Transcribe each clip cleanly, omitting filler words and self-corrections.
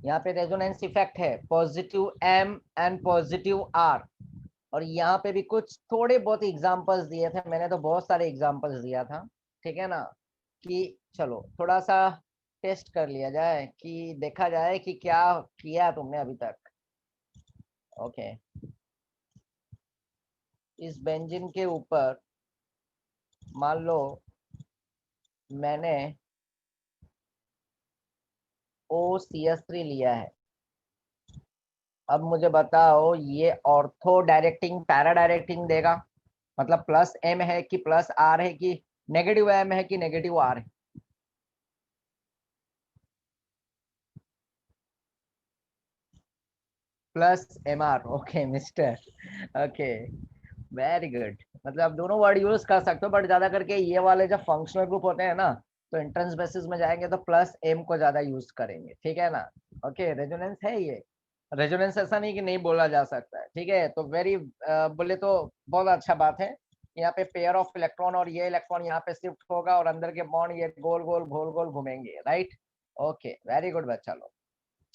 यहाँ पे resonance effect है, positive M and positive R. और यहाँ पे भी कुछ थोड़े बहुत एग्जांपल्स दिए थे, मैंने तो बहुत सारे एग्जांपल्स दिया था, ठीक है ना। कि चलो थोड़ा सा टेस्ट कर लिया जाए, कि देखा जाए कि क्या किया तुमने अभी तक। ओके, इस बेंजीन के ऊपर मान लो मैंने OCH3 लिया है। अब मुझे बताओ ये ऑर्थो डायरेक्टिंग पैरा डायरेक्टिंग देगा, मतलब प्लस एम है कि प्लस आर है, कि नेगेटिव एम है कि नेगेटिव आर है। Plus M R. Okay mister, okay very good. मतलब आप दोनों वर्ड यूज कर सकते हो, बट ज्यादा करके ये वाले जब फंक्शनल ग्रुप होते हैं ना, तो एंट्रेंस बेसिस में जाएंगे तो प्लस एम को ज्यादा यूज करेंगे, ठीक है ना। ओके, रेजोनेंस है ये। रेजोनेंस ऐसा नहीं कि नहीं बोला जा सकता है, ठीक है। तो वेरी बोले तो बहुत अच्छा बात है। यहाँ पे पेयर ऑफ इलेक्ट्रॉन और ये इलेक्ट्रॉन यहाँ पे शिफ्ट होगा और अंदर के बॉन्ड ये गोल गोल गोल गोल घूमेंगे, राइट। ओके वेरी गुड बच्चा लोग।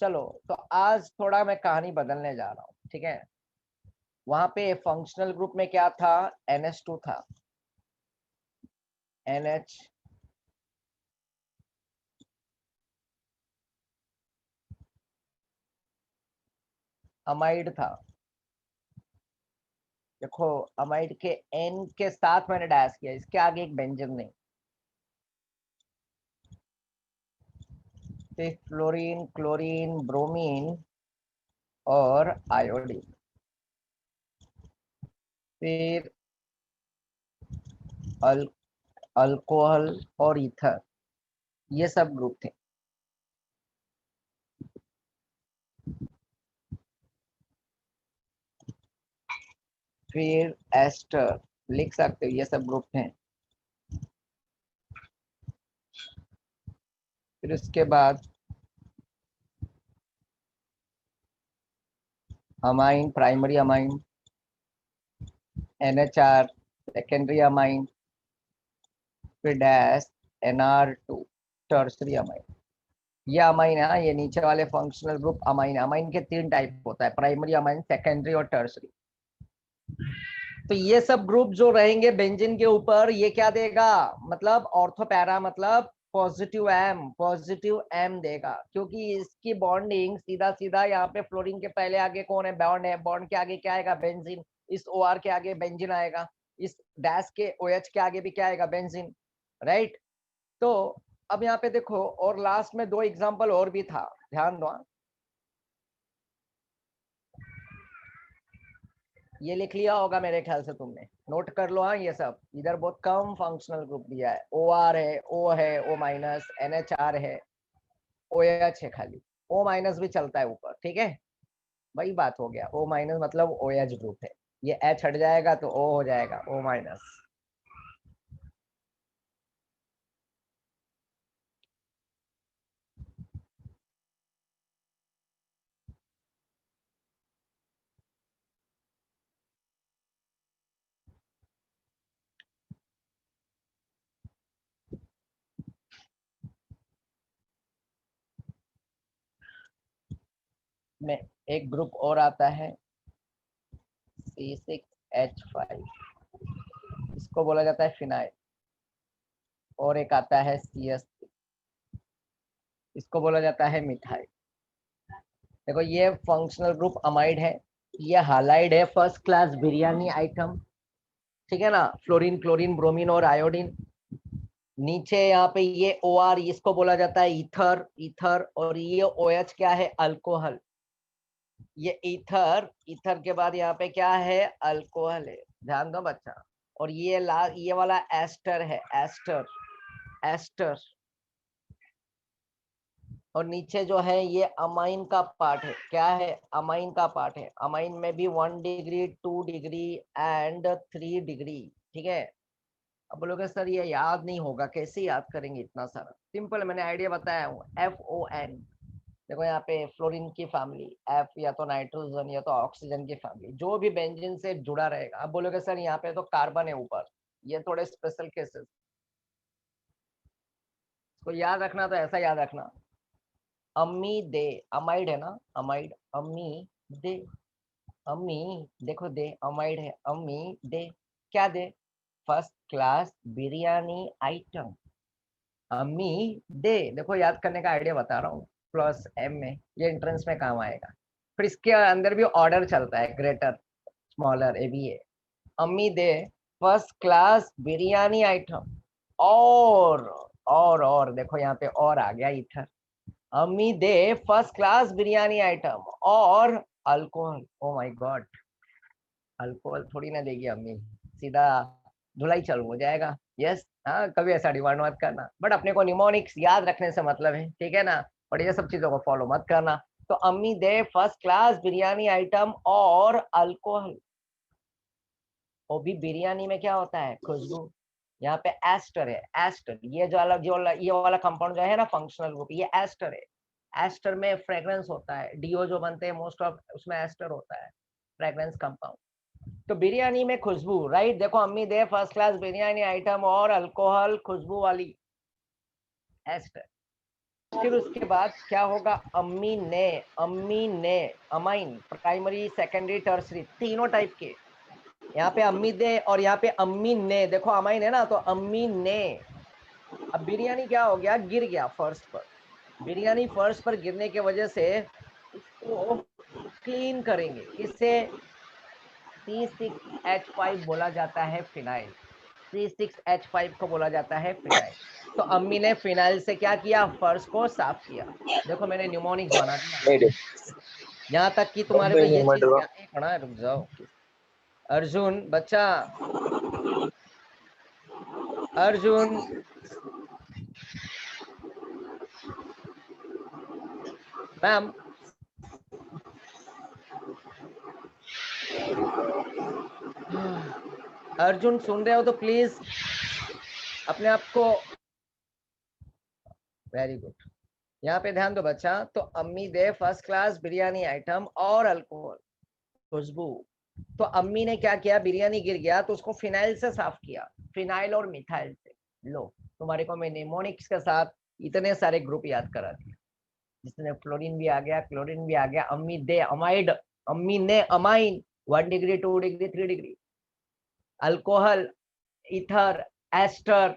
चलो तो आज थोड़ा मैं कहानी बदलने जा रहा हूँ, ठीक है। वहां पे फंक्शनल ग्रुप में क्या था, NH2 था, NH अमाइड था। देखो अमाइड के N के साथ मैंने डैश किया, इसके आगे एक बेंजीन नहीं। फिर फ्लोरीन, क्लोरीन, ब्रोमीन और आयोडीन। फिर अल अल्कोहल और ईथर, ये सब ग्रुप थे। फिर एस्टर लिख सकते हो, ये सब ग्रुप थे। फिर उसके बाद amine, primary amine, NHR secondary amine, फिर डैश NR2 टर्सरी अमाइन। ये अमाइन है, ये नीचे वाले फंक्शनल ग्रुप अमाइन। अमाइन के 3 टाइप होता है, प्राइमरी अमाइन, सेकेंडरी और टर्सरी। तो ये सब ग्रुप जो रहेंगे बेंजीन के ऊपर, ये क्या देगा, मतलब ऑर्थो पैरा, मतलब पॉजिटिव एम देगा, क्योंकि इसकी बॉन्डिंग सीधा सीधा यहाँ पे फ्लोरीन के पहले आगे कौन है, बॉन्ड है, बॉन्ड के आगे क्या आएगा, बेंजीन। इस OR के आगे बेंजीन आएगा, इस डैश के OH के आगे भी क्या आएगा, बेंजीन, राइट। तो अब यहाँ पे देखो, और लास्ट में 2 एग्जांपल और भी था, ध्यान दो। ये लिख लिया होगा मेरे ख्याल से तुमने, नोट कर लो। हाँ ये सब इधर बहुत कम फंक्शनल ग्रुप दिया है, OR है, O है, O-, NHR है, OH है खाली। O- भी चलता है ऊपर, ठीक है। वही बात हो गया, O- मतलब OH ग्रुप है। ये H हट जाएगा तो O हो जाएगा, O-। में एक ग्रुप और आता है C6H5, इसको बोला जाता है फिनाइल। और एक आता है CS, इसको बोला जाता है मिथाइल। देखो ये फंक्शनल ग्रुप अमाइड है, ये हालाइड है, फर्स्ट क्लास बिरयानी आइटम, ठीक है ना। फ्लोरीन, क्लोरीन, ब्रोमीन और आयोडीन। नीचे यहाँ पे ये OR, इसको बोला जाता है ईथर, ईथर। और ये OH क्या है, अल्कोहल। ये ईथर, ईथर के बाद यहाँ पे क्या है, अल्कोहल है, ध्यान दो बच्चा। और ये वाला एस्टर है, एस्टर, एस्टर। और नीचे जो है ये अमाइन का पार्ट है, क्या है, अमाइन का पार्ट है। अमाइन में भी 1 डिग्री, 2 डिग्री एंड 3 डिग्री, ठीक है। अब बोलोगे सर ये याद नहीं होगा, कैसे याद करेंगे इतना सारा। सिंपल, मैंने आइडिया बताया हूँ, FON। देखो यहाँ पे फ्लोरीन की फैमिली, F या तो नाइट्रोजन या तो ऑक्सीजन की फैमिली, जो भी बेंजीन से जुड़ा रहेगा। अब बोलोगे सर यहाँ पे तो कार्बन है ऊपर, ये थोड़े स्पेशल केसेस, तो याद रखना तो ऐसा याद रखना। अम्मी दे, अमाइड है ना, अमाइड, अम्मी दे, अम्मी, देखो दे अमाइड है, अम्मी दे, क्या दे, फर्स्ट क्लास बिरयानी आइटम, अम्मी दे, देखो याद करने का आइडिया बता रहा हूँ, प्लस एम में, ये एंट्रेंस में काम आएगा। फिर इसके अंदर भी ऑर्डर चलता है, ग्रेटर स्मॉलर ए बी ए, अम्मी दे फर्स्ट क्लास बिरयानी आइटम, और देखो यहाँ पे और आ गया इधर, अम्मी दे फर्स्ट क्लास बिरयानी आइटम और alcohol, oh my God, alcohol थोड़ी ना देगी अम्मी, सीधा धुलाई चालू हो जाएगा। यस, हाँ, कभी ऐसा डिमांड मत करना, बट अपने को निमोनिक्स याद रखने से मतलब है, ठीक है ना, बट ये सब चीजों को फॉलो मत करना। तो अम्मी दे फर्स्ट क्लास बिरयानी आइटम और अल्कोहल, वो भी बिरयानी में क्या होता है, खुशबू, यहाँ पे एस्टर है, एस्टर, ये जो अलग जो ये वाला कंपाउंड जो है ना फंक्शनल ग्रुप, ये एस्टर है, एस्टर में फ्रेग्रेंस होता है, डीओ जो बनते हैं मोस्ट ऑफ उसमें एस्टर होता है, फ्रेग्रेंस कंपाउंड। तो बिरयानी में खुशबू, राइट, देखो अम्मी दे फर्स्ट क्लास बिरयानी आइटम और अल्कोहल, खुशबू वाली एस्टर। फिर उसके बाद क्या होगा, अम्मी ने अमाइन, प्राइमरी सेकेंडरी टर्सरी तीनों टाइप के, यहाँ पे अम्मी दे और यहाँ पे अम्मी ने, देखो अमाइन है ना, तो अम्मी ने, अब बिरयानी क्या हो गया, गिर गया फर्श पर, बिरयानी फर्श पर गिरने की वजह से इसको क्लीन करेंगे, किससे, C6H5 बोला जाता है फिनाइल, C6H5 को बोला जाता है फिनाइल। तो अम्मी ने फिनाइल से क्या किया, फर्श को साफ किया, देखो मैंने न्यूमोनिक्स बना दिया, यहाँ तक कि तुम्हारे को ये चीज पढ़ा, रुक जाओ, अर्जुन बच्चा, अर्जुन, मैम, अर्जुन सुन रहे हो तो प्लीज अपने आप को, वेरी गुड, यहाँ पे ध्यान दो बच्चा। तो अम्मी दे फर्स्ट क्लास बिरयानी आइटम और अल्कोहल, खुशबू। तो अम्मी ने क्या किया, बिरयानी गिर गया तो उसको फिनाइल से साफ किया, फिनाइल और मिथाइल से। लो, तुम्हारे को मैं निमोनिक्स के साथ इतने सारे ग्रुप याद करा दिया, जिसमें फ्लोरीन भी आ गया, क्लोरीन भी आ गया, अम्मी दे अमाइड, अम्मी ने amine, 1 degree 2 degree 3 degree, alcohol, ether, ester,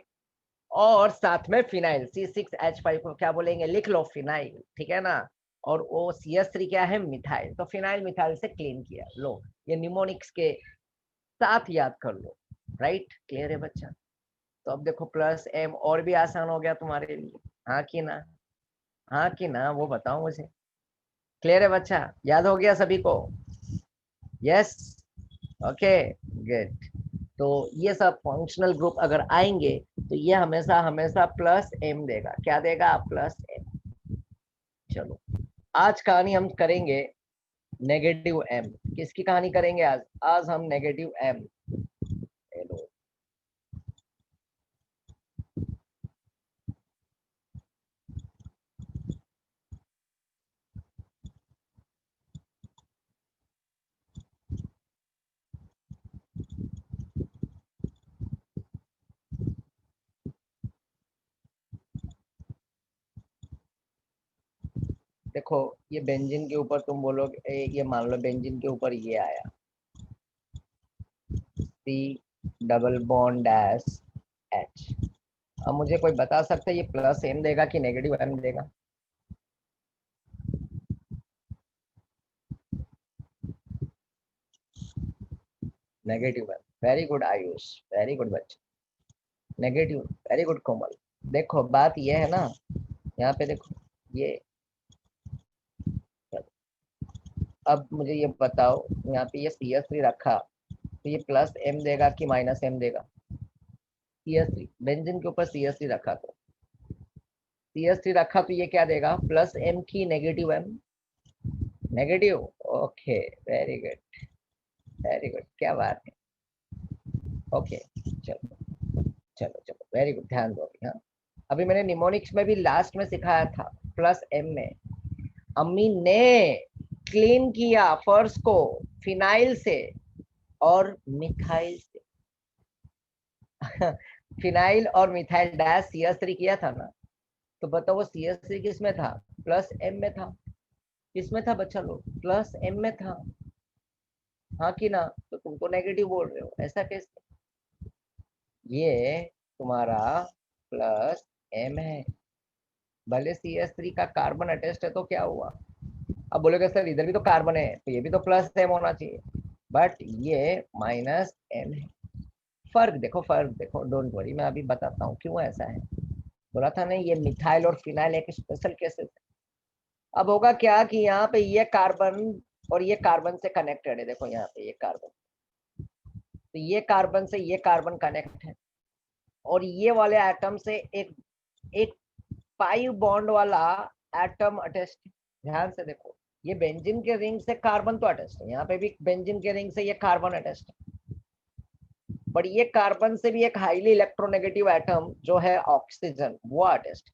और साथ में फिनाइल, C6H5 को क्या बोलेंगे, लिख लो फिनाइल, ठीक है ना, और वो CS3 क्या है, मिथाइल, तो फिनाइल मिथाइल से क्लीन किया, लो ये निमोनिक्स के साथ याद कर लो, राइट, क्लियर है बच्चा। तो अब देखो प्लस एम और भी आसान हो गया तुम्हारे लिए, हाँ कि ना, हाँ कि ना, वो बताओ मुझे, क्लियर है बच्चा, याद हो गया सभी को, यस, ओके, गुड। तो ये सब फंक्शनल ग्रुप अगर आएंगे तो ये हमेशा हमेशा प्लस एम देगा, क्या देगा, प्लस एम। चलो, आज कहानी हम करेंगे नेगेटिव एम, किसकी कहानी करेंगे आज, आज हम नेगेटिव एम, देखो ये बेंजीन के ऊपर तुम बोलोगे, ये मान लो बेंजीन के ऊपर ये आया, C double bond dash H, अब मुझे कोई बता सकता है ये प्लस एम देगा कि नेगेटिव एम देगा, negative M, very good Ayush, very good बच्चे, नेगेटिव, वेरी गुड कोमल। देखो बात ये है ना, यहाँ पे देखो ये, अब मुझे ये बताओ, यहाँ पे ये CS3 रखा तो ये प्लस एम देगा कि माइनस एम देगा, CS3, बेंजीन के ऊपर CS3 रखा, तो CS3 रखा तो ये क्या देगा, प्लस एम की negative M, negative, okay, very good, very good, क्या बात है, ओके, चलो चलो चलो, वेरी गुड, ध्यान दो अभी, हाँ, अभी मैंने निमोनिक्स में भी लास्ट में सिखाया था, प्लस एम में अम्मी ने क्लीन किया फर्श को फिनाइल से और मिथाइल से फिनाइल और मिथाइल डैश CS3 किया था ना, तो बताओ वो CS3 किस में था, प्लस एम में था, किसमें था बच्चा लोग, प्लस एम में था, हाँ कि ना, तो तुमको नेगेटिव बोल रहे हो, ऐसा कैसे, ये तुम्हारा प्लस एम है, भले CH3 का कार्बन अटेस्ट है तो क्या हुआ। अब बोलोगे सर इधर भी तो कार्बन है तो ये भी तो प्लस एम होना चाहिए, बट ये माइनस एम है। फर्क देखो, फर्क देखो, डोंट वरी, मैं अभी बताता हूँ क्यों ऐसा है। बोला था ना ये मिथाइल और फिनाइल एक स्पेशल केसेस है। अब होगा क्या कि यहाँ पे ये कार्बन और ये कार्बन से कनेक्टेड है, देखो यहाँ पे ये कार्बन, तो ये कार्बन से ये कार्बन कनेक्ट है, और ये वाले एटम से एक एक पाई बॉन्ड वाला एटम अटैच। ध्यान से देखो, ये बेंजीन के रिंग से कार्बन तो अटैच है, यहाँ पे भी बेंजीन के रिंग से ये कार्बन अटैच है, बट ये कार्बन से भी एक हाईली इलेक्ट्रोनेगेटिव एटम जो है ऑक्सीजन वो अटैच है।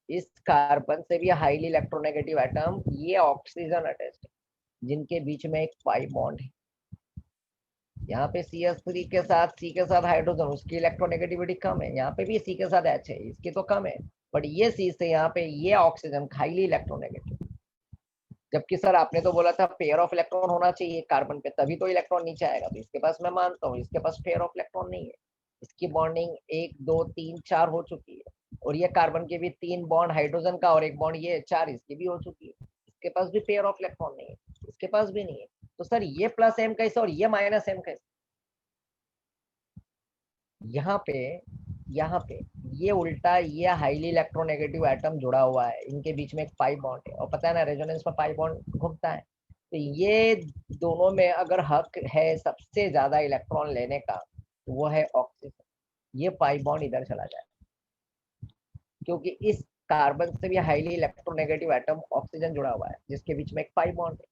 इस कार्बन से भी हाईली इलेक्ट्रोनेगेटिव एटम ये ऑक्सीजन अटैच है, जिनके बीच में एक पाई बॉन्ड है। यहाँ पे CH3 के साथ C के साथ हाइड्रोजन, उसकी इलेक्ट्रोनेगेटिविटी कम है, यहाँ पे भी C के साथ H है, इसकी तो कम है, बट ये C से यहाँ पे ये ऑक्सीजन हाईली इलेक्ट्रोनेगेटिव। जबकि सर आपने तो बोला था पेयर ऑफ इलेक्ट्रॉन होना चाहिए कार्बन पे तभी तो इलेक्ट्रॉन नीचे आएगा, तो इसके पास मैं मानता हूँ इसके पास पेयर ऑफ इलेक्ट्रॉन नहीं है, इसकी बॉन्डिंग 1 2 3 4 हो चुकी है, और ये कार्बन के भी 3 बॉन्ड हाइड्रोजन का और 1 बॉन्ड ये 4 इसकी भी हो चुकी है, इसके पास भी पेयर ऑफ इलेक्ट्रॉन नहीं है, इसके पास भी नहीं है। तो सर ये प्लस एम कैसे और ये माइनस एम कैसे। यहाँ पे यहाँ पे ये उल्टा, ये हाईली इलेक्ट्रोनेगेटिव एटम जुड़ा हुआ है, इनके बीच में एक पाई बॉन्ड है, और पता है ना रेजोनेंस में पाई बॉन्ड घूमता है, तो ये दोनों में अगर हक है सबसे ज्यादा इलेक्ट्रॉन लेने का तो वो है ऑक्सीजन, ये पाई बॉन्ड इधर चला जाए, क्योंकि इस कार्बन से भी हाईली इलेक्ट्रोनेगेटिव एटम ऑक्सीजन जुड़ा हुआ है जिसके बीच में एक पाई बॉन्ड है,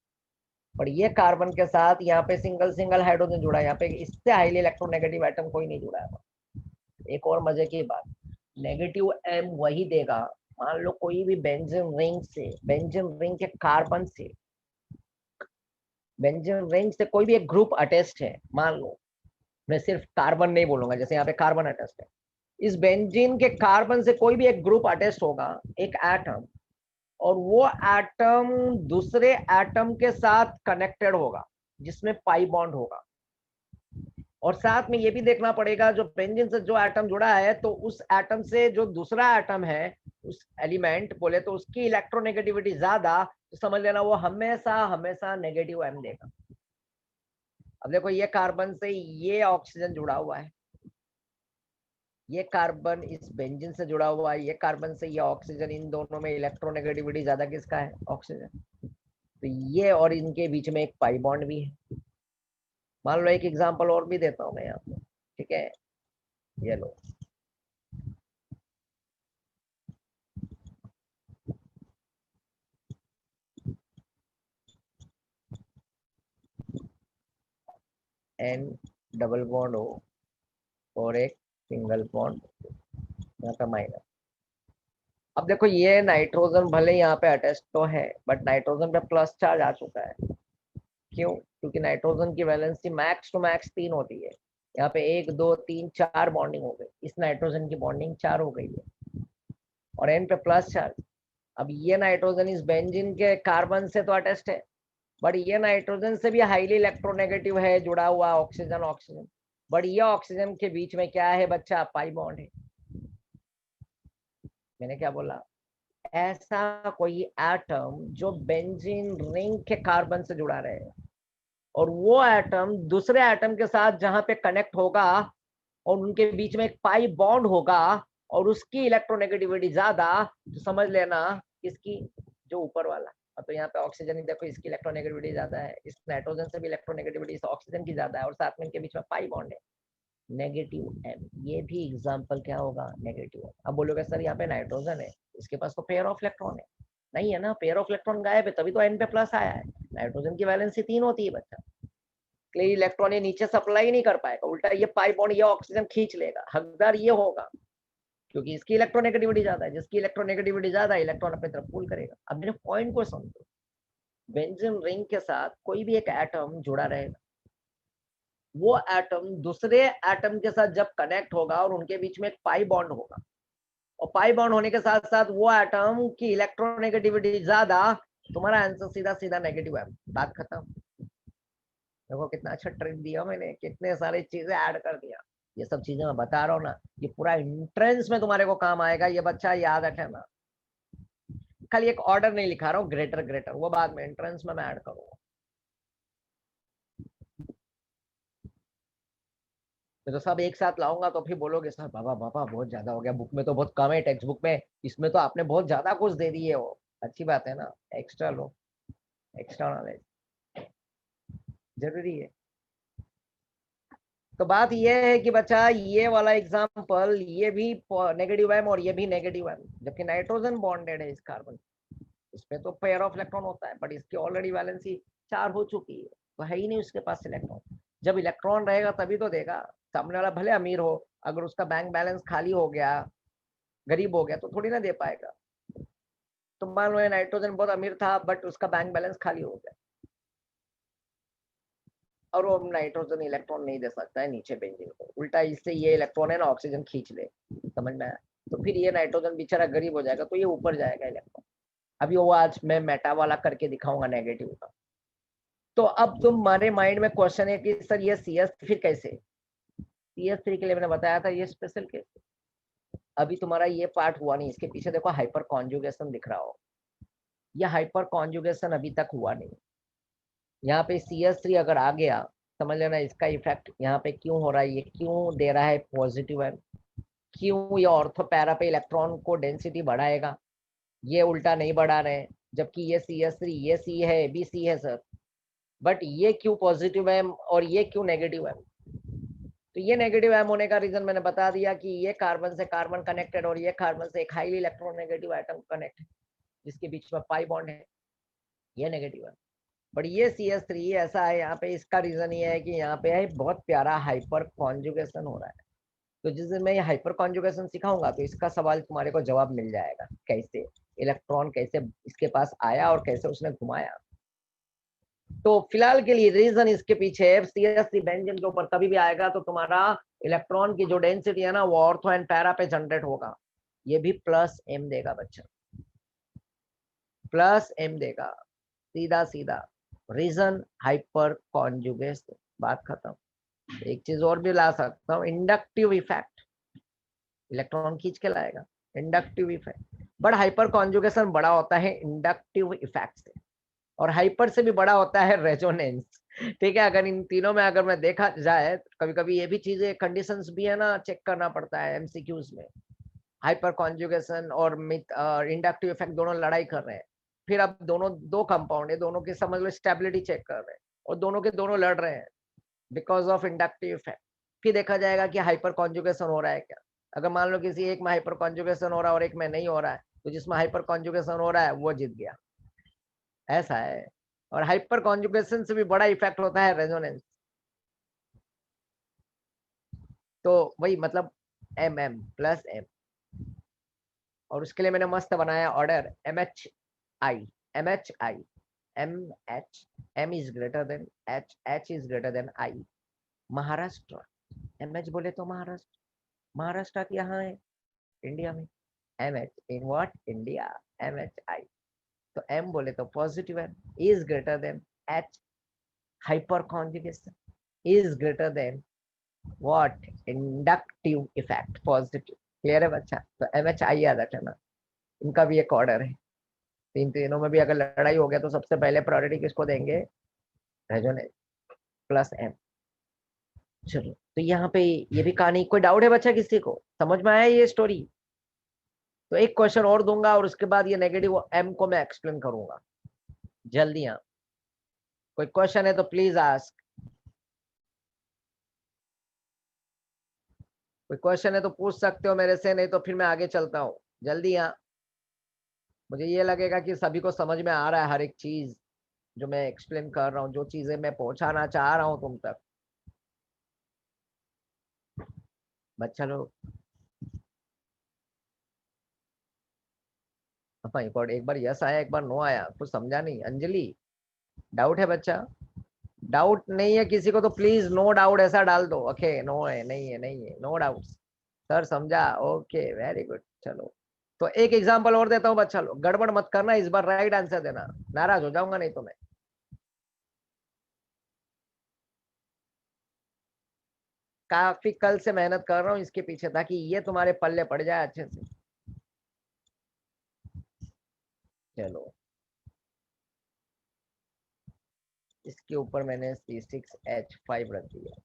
और ये कार्बन के साथ यहाँ पे सिंगल सिंगल हाइड्रोजन जुड़ा है, यहाँ पे इससे हाईली इलेक्ट्रोनेगेटिव एटम कोई नहीं जुड़ा है। एक और मजे की बात, नेगेटिव एम वही देगा, मान लो कोई भी बेंजीन रिंग से, बेंजीन रिंग के कार्बन से, बेंजीन रिंग से कोई भी एक ग्रुप अटैच्ड है, मान लो, मैं सिर्फ कार्बन नहीं बोलूंगा, जैसे यहाँ पे कार्बन अटैच्ड है, इस बेंजीन के कार्बन से कोई भी एक ग्रुप अटैच्ड होगा, एक एटम, और वो एटम दूसरे एटम के साथ कनेक्टेड होगा जिसमें पाई बॉन्ड होगा, और साथ में ये भी देखना पड़ेगा जो बेंजीन से जो एटम जुड़ा है तो उस एटम से जो दूसरा एटम है, उस एलिमेंट बोले तो उसकी इलेक्ट्रोनेगेटिविटी ज्यादा, तो समझ लेना वो हमेशा हमेशा नेगेटिव एम देगा। अब देखो ये कार्बन से ये ऑक्सीजन जुड़ा हुआ है, ये कार्बन इस बेंजीन से जुड़ा हुआ है, ये कार्बन से ये ऑक्सीजन, इन दोनों में इलेक्ट्रोनेगेटिविटी ज्यादा किसका है, ऑक्सीजन, तो ये और इनके बीच में एक पाई बॉन्ड भी है। मान लो एक एग्जांपल और भी देता हूँ मैं आपको, ठीक है, ये लो, N डबल बॉन्ड हो और एक सिंगल बॉन्ड यहाँ पे माइनस। अब देखो ये नाइट्रोजन भले यहाँ पे अटैच तो है, बट नाइट्रोजन पे प्लस चार्ज आ चुका है, क्यों, क्योंकि नाइट्रोजन की वैलेंसी मैक्स टू मैक्स 3 होती है, यहाँ पे 1 2 3 4 बॉन्डिंग हो गई, इस नाइट्रोजन की बॉन्डिंग 4 हो गई है, और एन पे प्लस चार्ज। अब ये नाइट्रोजन इस बेंजीन के कार्बन से तो अटैच्ड है, बट ये नाइट्रोजन से भी हाईली इलेक्ट्रोनेगेटिव है, जुड़ा हुआ ऑक्सीजन ऑक्सीजन, बट ये ऑक्सीजन के बीच में क्या है बच्चा, पाई बॉन्ड है। मैंने क्या बोला, ऐसा कोई एटम जो बेंजीन रिंग के कार्बन से जुड़ा रहे और वो एटम दूसरे एटम के साथ जहां पे कनेक्ट होगा और उनके बीच में एक पाई बॉन्ड होगा और उसकी इलेक्ट्रोनेगेटिविटी ज्यादा, तो समझ लेना इसकी जो ऊपर वाला, तो यहाँ पे ऑक्सीजन ही देखो इसकी इलेक्ट्रोनेगेटिविटी ज्यादा है, इस नाइट्रोजन से भी इलेक्ट्रोनेगेटिविटी इस ऑक्सीजन की ज्यादा है, और साथ में इनके बीच में पाई बॉन्ड है, नेगेटिव एम, ये भी एग्जांपल क्या होगा, नेगेटिव एम। अब बोलोगे सर यहाँ पे नाइट्रोजन है, इसके पास तो पेयर ऑफ इलेक्ट्रॉन है, नहीं है ना, पेयर ऑफ इलेक्ट्रॉन गायब है तभी तो एन पे प्लस आया है, नाइट्रोजन की वैलेंसी 3 होती है बच्चा, इसलिए इलेक्ट्रॉन ये नीचे सप्लाई नहीं कर पाएगा, उल्टा ये पाई बॉन्ड ये ऑक्सीजन खींच लेगा, हकदार ये होगा, क्योंकि इसकी इलेक्ट्रोनेगेटिविटी ज्यादा है, जिसकी इलेक्ट्रोनेगेटिविटी ज्यादा है इलेक्ट्रॉन अपनी तरफ पुल करेगा। अब मेरे पॉइंट को समझो, बेंजीन रिंग के साथ कोई भी एक एटम जुड़ा रहेगा, वो एटम दूसरे एटम के साथ जब कनेक्ट होगा और उनके बीच में एक पाई बॉन्ड होगा, और पाई बॉन्ड होने के साथ साथ वो एटम की इलेक्ट्रोनेगेटिविटी ज्यादा, तुम्हारा आंसर सीधा सीधा नेगेटिव है, बात खत्म। देखो कितना अच्छा ट्रिक दिया मैंने, कितने सारी चीजें ऐड कर दिया। ये सब चीजें मैं बता रहा हूँ ना, ये पूरा एंट्रेंस में तुम्हारे को काम आएगा, ये बच्चा याद रखना। खाली एक ऑर्डर नहीं लिखा रहा हूँ, ग्रेटर ग्रेटर, वो बाद में एंट्रेंस में मैं ऐड करूंगा। तो सब एक साथ लाऊंगा तो फिर बोलोगे सर बाबा बाबा बहुत ज्यादा हो गया, बुक में तो बहुत कम है, टेक्स्ट बुक में, इसमें तो आपने बहुत ज्यादा कुछ दे दिए हो। अच्छी बात है ना, एक्स्ट्रा लो, एक्स्ट्रा नॉलेज जरूरी है। तो बात ये है कि बच्चा ये वाला एग्जांपल, ये भी नेगेटिव एम और ये भी नेगेटिव एम, जबकि नाइट्रोजन बॉन्डेड है इस कार्बन, इसमें तो पेयर ऑफ इलेक्ट्रॉन होता है, बट इसकी ऑलरेडी वैलेंसी 4 हो चुकी है, तो है ही नहीं उसके पास इलेक्ट्रॉन। जब इलेक्ट्रॉन रहेगा तभी तो देगा। सामने वाला भले अमीर हो, अगर उसका बैंक बैलेंस खाली हो गया, गरीब हो गया, तो थोड़ी ना दे पाएगा। तो मान लो नाइट्रोजन बहुत अमीर था बट उसका बैंक बैलेंस खाली हो गया, और वो नाइट्रोजन इलेक्ट्रॉन नहीं दे सकता है नीचे बेंजीन को, उल्टा इससे ये इलेक्ट्रॉन है ना ऑक्सीजन खींच ले, समझ में आया? तो फिर ये नाइट्रोजन बेचारा गरीब हो जाएगा, तो ये ऊपर जाएगा इलेक्ट्रॉन। अभी वो आज मैं मेटा वाला करके दिखाऊंगा नेगेटिव का। तो अब तुम्हारे माइंड में क्वेश्चन है कि सर ये CS फिर कैसे? CS3 के लिए मैंने बताया था ये स्पेशल केस। अभी तुम्हारा ये पार्ट हुआ नहीं, इसके पीछे देखो हाइपर कॉन्जुगेशन दिख रहा हो, ये हाइपर कॉन्जुगेशन अभी तक हुआ नहीं। यहाँ पे CS3 अगर आ गया, समझ लेना इसका इफेक्ट यहाँ पे क्यों हो रहा है, ये क्यों दे रहा है पॉजिटिव है, क्यों ये ऑर्थो पैरा पे इलेक्ट्रॉन को डेंसिटी बढ़ाएगा, ये उल्टा नहीं बढ़ा रहे हैं, जबकि ये CS3 ये C है ABC है सर, बट ये क्यों पॉजिटिव है और ये क्यों नेगेटिव है? तो ये नेगेटिव एम होने का रीजन मैंने बता दिया कि ये कार्बन से कार्बन कनेक्टेड और ये कार्बन से एक हाईली इलेक्ट्रोनेगेटिव एटम कनेक्ट है, जिसके बीच में पाई बॉन्ड है, ये नेगेटिव है। बट ये CS3 ऐसा है, यहाँ पे इसका रीजन ये है कि यहाँ पे है बहुत प्यारा हाइपर कॉन्जुगेशन हो रहा है। तो जिस दिन मैं ये हाइपर कॉन्जुगेशन सिखाऊंगा तो इसका सवाल तुम्हारे को जवाब मिल जाएगा, कैसे इलेक्ट्रॉन कैसे इसके पास आया और कैसे उसने घुमाया। तो फिलहाल के लिए रीजन इसके पीछे CS3 बेंजीन के ऊपर कभी भी आएगा तो तुम्हारा इलेक्ट्रॉन की जो डेंसिटी है ना वो ऑर्थो एंड पैरा पे जनरेट होगा, ये भी +M देगा बच्चा, +M देगा, सीधा सीधा। रीजन हाइपर कॉन्जुगेशन, बात खत्म। एक चीज और भी ला सकता हूँ, इंडक्टिव इफेक्ट, इलेक्ट्रॉन खींच के लाएगा, inductive effect. But hyper conjugation बड़ा होता है इंडक्टिव इफेक्ट से, और हाइपर से भी बड़ा होता है रेजोनेंस। ठीक है, अगर इन तीनों में अगर मैं देखा जाए, कभी कभी ये भी चीजें कंडीशंस भी है ना, चेक करना पड़ता है MCQs में। हाइपर कॉन्जुगेशन और इंडक्टिव इफेक्ट दोनों लड़ाई कर रहे हैं, फिर अब दोनों दो कंपाउंड है, दोनों की समझ लो स्टेबिलिटी चेक कर रहे हैं, और दोनों के दोनों लड़ रहे हैं बिकॉज ऑफ इंडक्टिव इफेक्ट। फिर देखा जाएगा कि हाइपर कॉन्जुगेशन हो रहा है क्या। अगर मान लो किसी एक में हाइपर कॉन्जुगेशन हो रहा है और एक में नहीं हो रहा है, तो जिसमें हाइपर कॉन्जुगेशन हो रहा है वो जीत गया, ऐसा है। और हाइपर कॉन्जुगेशन से भी बड़ा इफेक्ट होता है रेजोनेंस। तो वही मतलब MM+M, और उसके लिए मैंने मस्त बनाया order MHI, MHI, MH, M is greater then H, H is greater then I। Maharashtra, MH बोले तो महाराष्ट्र, महाराष्ट्र यहाँ है इंडिया में, MH in what India, MHI। तो M बोले तो पॉजिटिव है, is greater then H, hyper conjugation is greater then what, inductive effect, positive. Clear है बच्चा? तो MHI याद रखना, इनका भी एक ऑर्डर है। तीनों में भी अगर लड़ाई हो गया तो सबसे पहले प्रायोरिटी किसको देंगे? Resonance +M। चलो, तो यहाँ पे ये भी कहानी, कोई डाउट है बच्चा किसी को, समझ में आया ये स्टोरी? तो एक क्वेश्चन और दूंगा और उसके बाद ये नेगेटिव M को मैं एक्सप्लेन करूंगा जल्दी। यहाँ कोई क्वेश्चन है तो प्लीज आस्क, कोई क्वेश्चन है तो पूछ सकते हो मेरे से, नहीं तो फिर मैं आगे चलता हूँ जल्दी। यहाँ मुझे ये लगेगा कि सभी को समझ में आ रहा है हर एक चीज जो मैं एक्सप्लेन कर रहा हूँ, जो चीजें मैं पहुंचाना चाह रहा हूँ तुम तक। बच्चा लोग हाँ, एक बार यस आया, एक बार नो आया, कुछ समझा नहीं। अंजलि, डाउट है बच्चा? डाउट नहीं है किसी को तो प्लीज नो डाउट ऐसा डाल दो। ओके, नो है, नहीं है, नहीं है, नो डाउट, सर समझा, ओके वेरी गुड। चलो तो एक एग्जांपल और देता हूँ बच्चा लोग, गड़बड़ मत करना इस बार, राइट आंसर देना, नाराज हो जाऊंगा नहीं तो मैं। काफी कल से मेहनत कर रहा हूँ इसके पीछे ताकि ये तुम्हारे पल्ले पड़ जाए अच्छे से। चलो इसके ऊपर मैंने C6H5 रख दिया।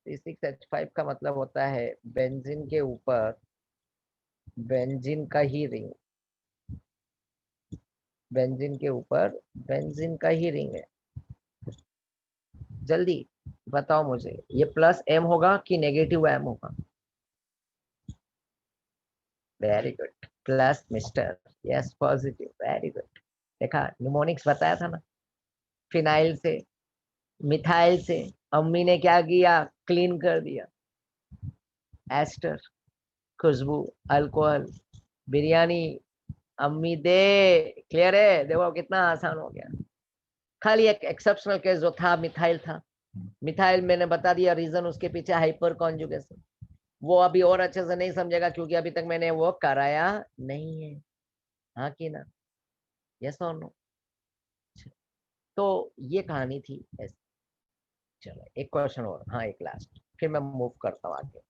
C6H5 का मतलब होता है बेंजीन के ऊपर बेंजीन का ही रिंग, बेंजीन के ऊपर बेंजीन का ही रिंग है। जल्दी बताओ मुझे, ये प्लस एम होगा कि नेगेटिव एम होगा? Very good, plus mister, yes positive, very good. देखा, निमोनिक्स बताया था ना, फिनाइल से मिथाइल से अम्मी ने क्या किया, क्लीन कर दिया। एस्टर, खुशबू, अल्कोहल, बिरयानी, अम्मी दे, क्लियर है? देखो कितना आसान हो गया। खाली एक एक्सेप्शनल केस जो था मिथाइल था, मिथाइल मैंने बता दिया रीजन उसके पीछे हाइपर कॉन्जुगेशन। वो अभी और अच्छे से नहीं समझेगा क्योंकि अभी तक मैंने वो कराया नहीं है, हाँ कि ना, यस और नो? तो ये कहानी थी ऐसी। चलो एक क्वेश्चन और, हाँ एक लास्ट, फिर मैं मूव करता हूँ आगे।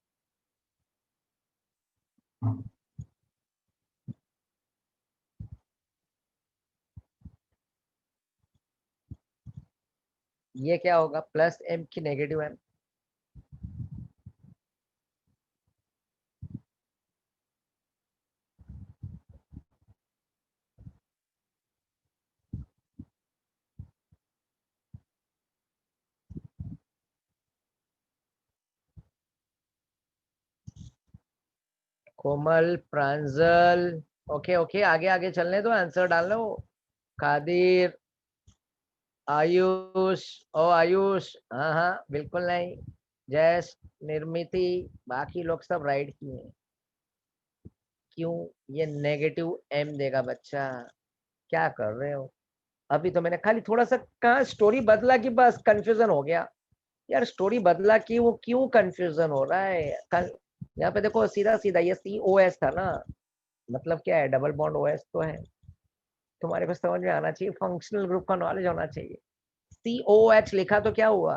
ये क्या होगा, प्लस एम की नेगेटिव एम? कोमल, प्रांजल, ओके ओके, आगे आगे चलने दो, आंसर डाल लो। कादिर, आयुष, ओ आयुष, हाँ हाँ बिल्कुल नहीं। जयस, निर्मिति, बाकी लोग सब राइट किए हैं। क्यों? ये नेगेटिव एम देगा बच्चा, क्या कर रहे हो? अभी तो मैंने खाली थोड़ा सा कहा, स्टोरी बदला कि बस कंफ्यूजन हो गया। यार स्टोरी बदला कि वो क्यों कंफ्यूजन हो रहा है? यहाँ पे देखो सीधा सीधा, ये COS था ना, मतलब क्या है, डबल बॉन्ड OS तो है। तुम्हारे पास समझ में आना चाहिए, फंक्शनल ग्रुप का नॉलेज होना चाहिए। COH लिखा तो क्या हुआ,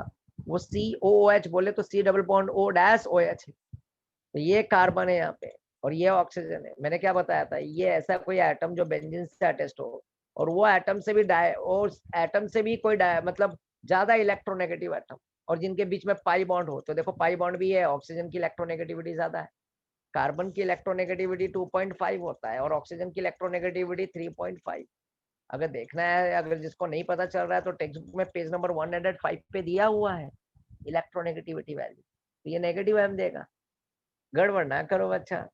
वो COH बोले तो C डबल बॉन्ड O-OH है। तो ये कार्बन है यहाँ पे और ये ऑक्सीजन है। मैंने क्या बताया था, ये ऐसा कोई एटम जो बेंजीन से अटैच्ड हो, और वो एटम से भी और एटम से भी कोई मतलब ज्यादा इलेक्ट्रोनेगेटिव एटम, और जिनके बीच में पाई बॉन्ड हो। तो देखो पाई बॉन्ड भी है, ऑक्सीजन की इलेक्ट्रोनेगेटिविटी ज्यादा है, कार्बन की इलेक्ट्रोनेगेटिविटी 2.5 होता है और ऑक्सीजन की इलेक्ट्रोनेगेटिविटी 3.5। अगर देखना है, अगर जिसको नहीं पता चल रहा है तो टेक्स्ट बुक में पेज नंबर 105 पे दिया हुआ है इलेक्ट्रोनेगेटिविटी वैल्यू। तो ये नेगेटिव एम देगा, गड़बड़ ना करो बच्चा।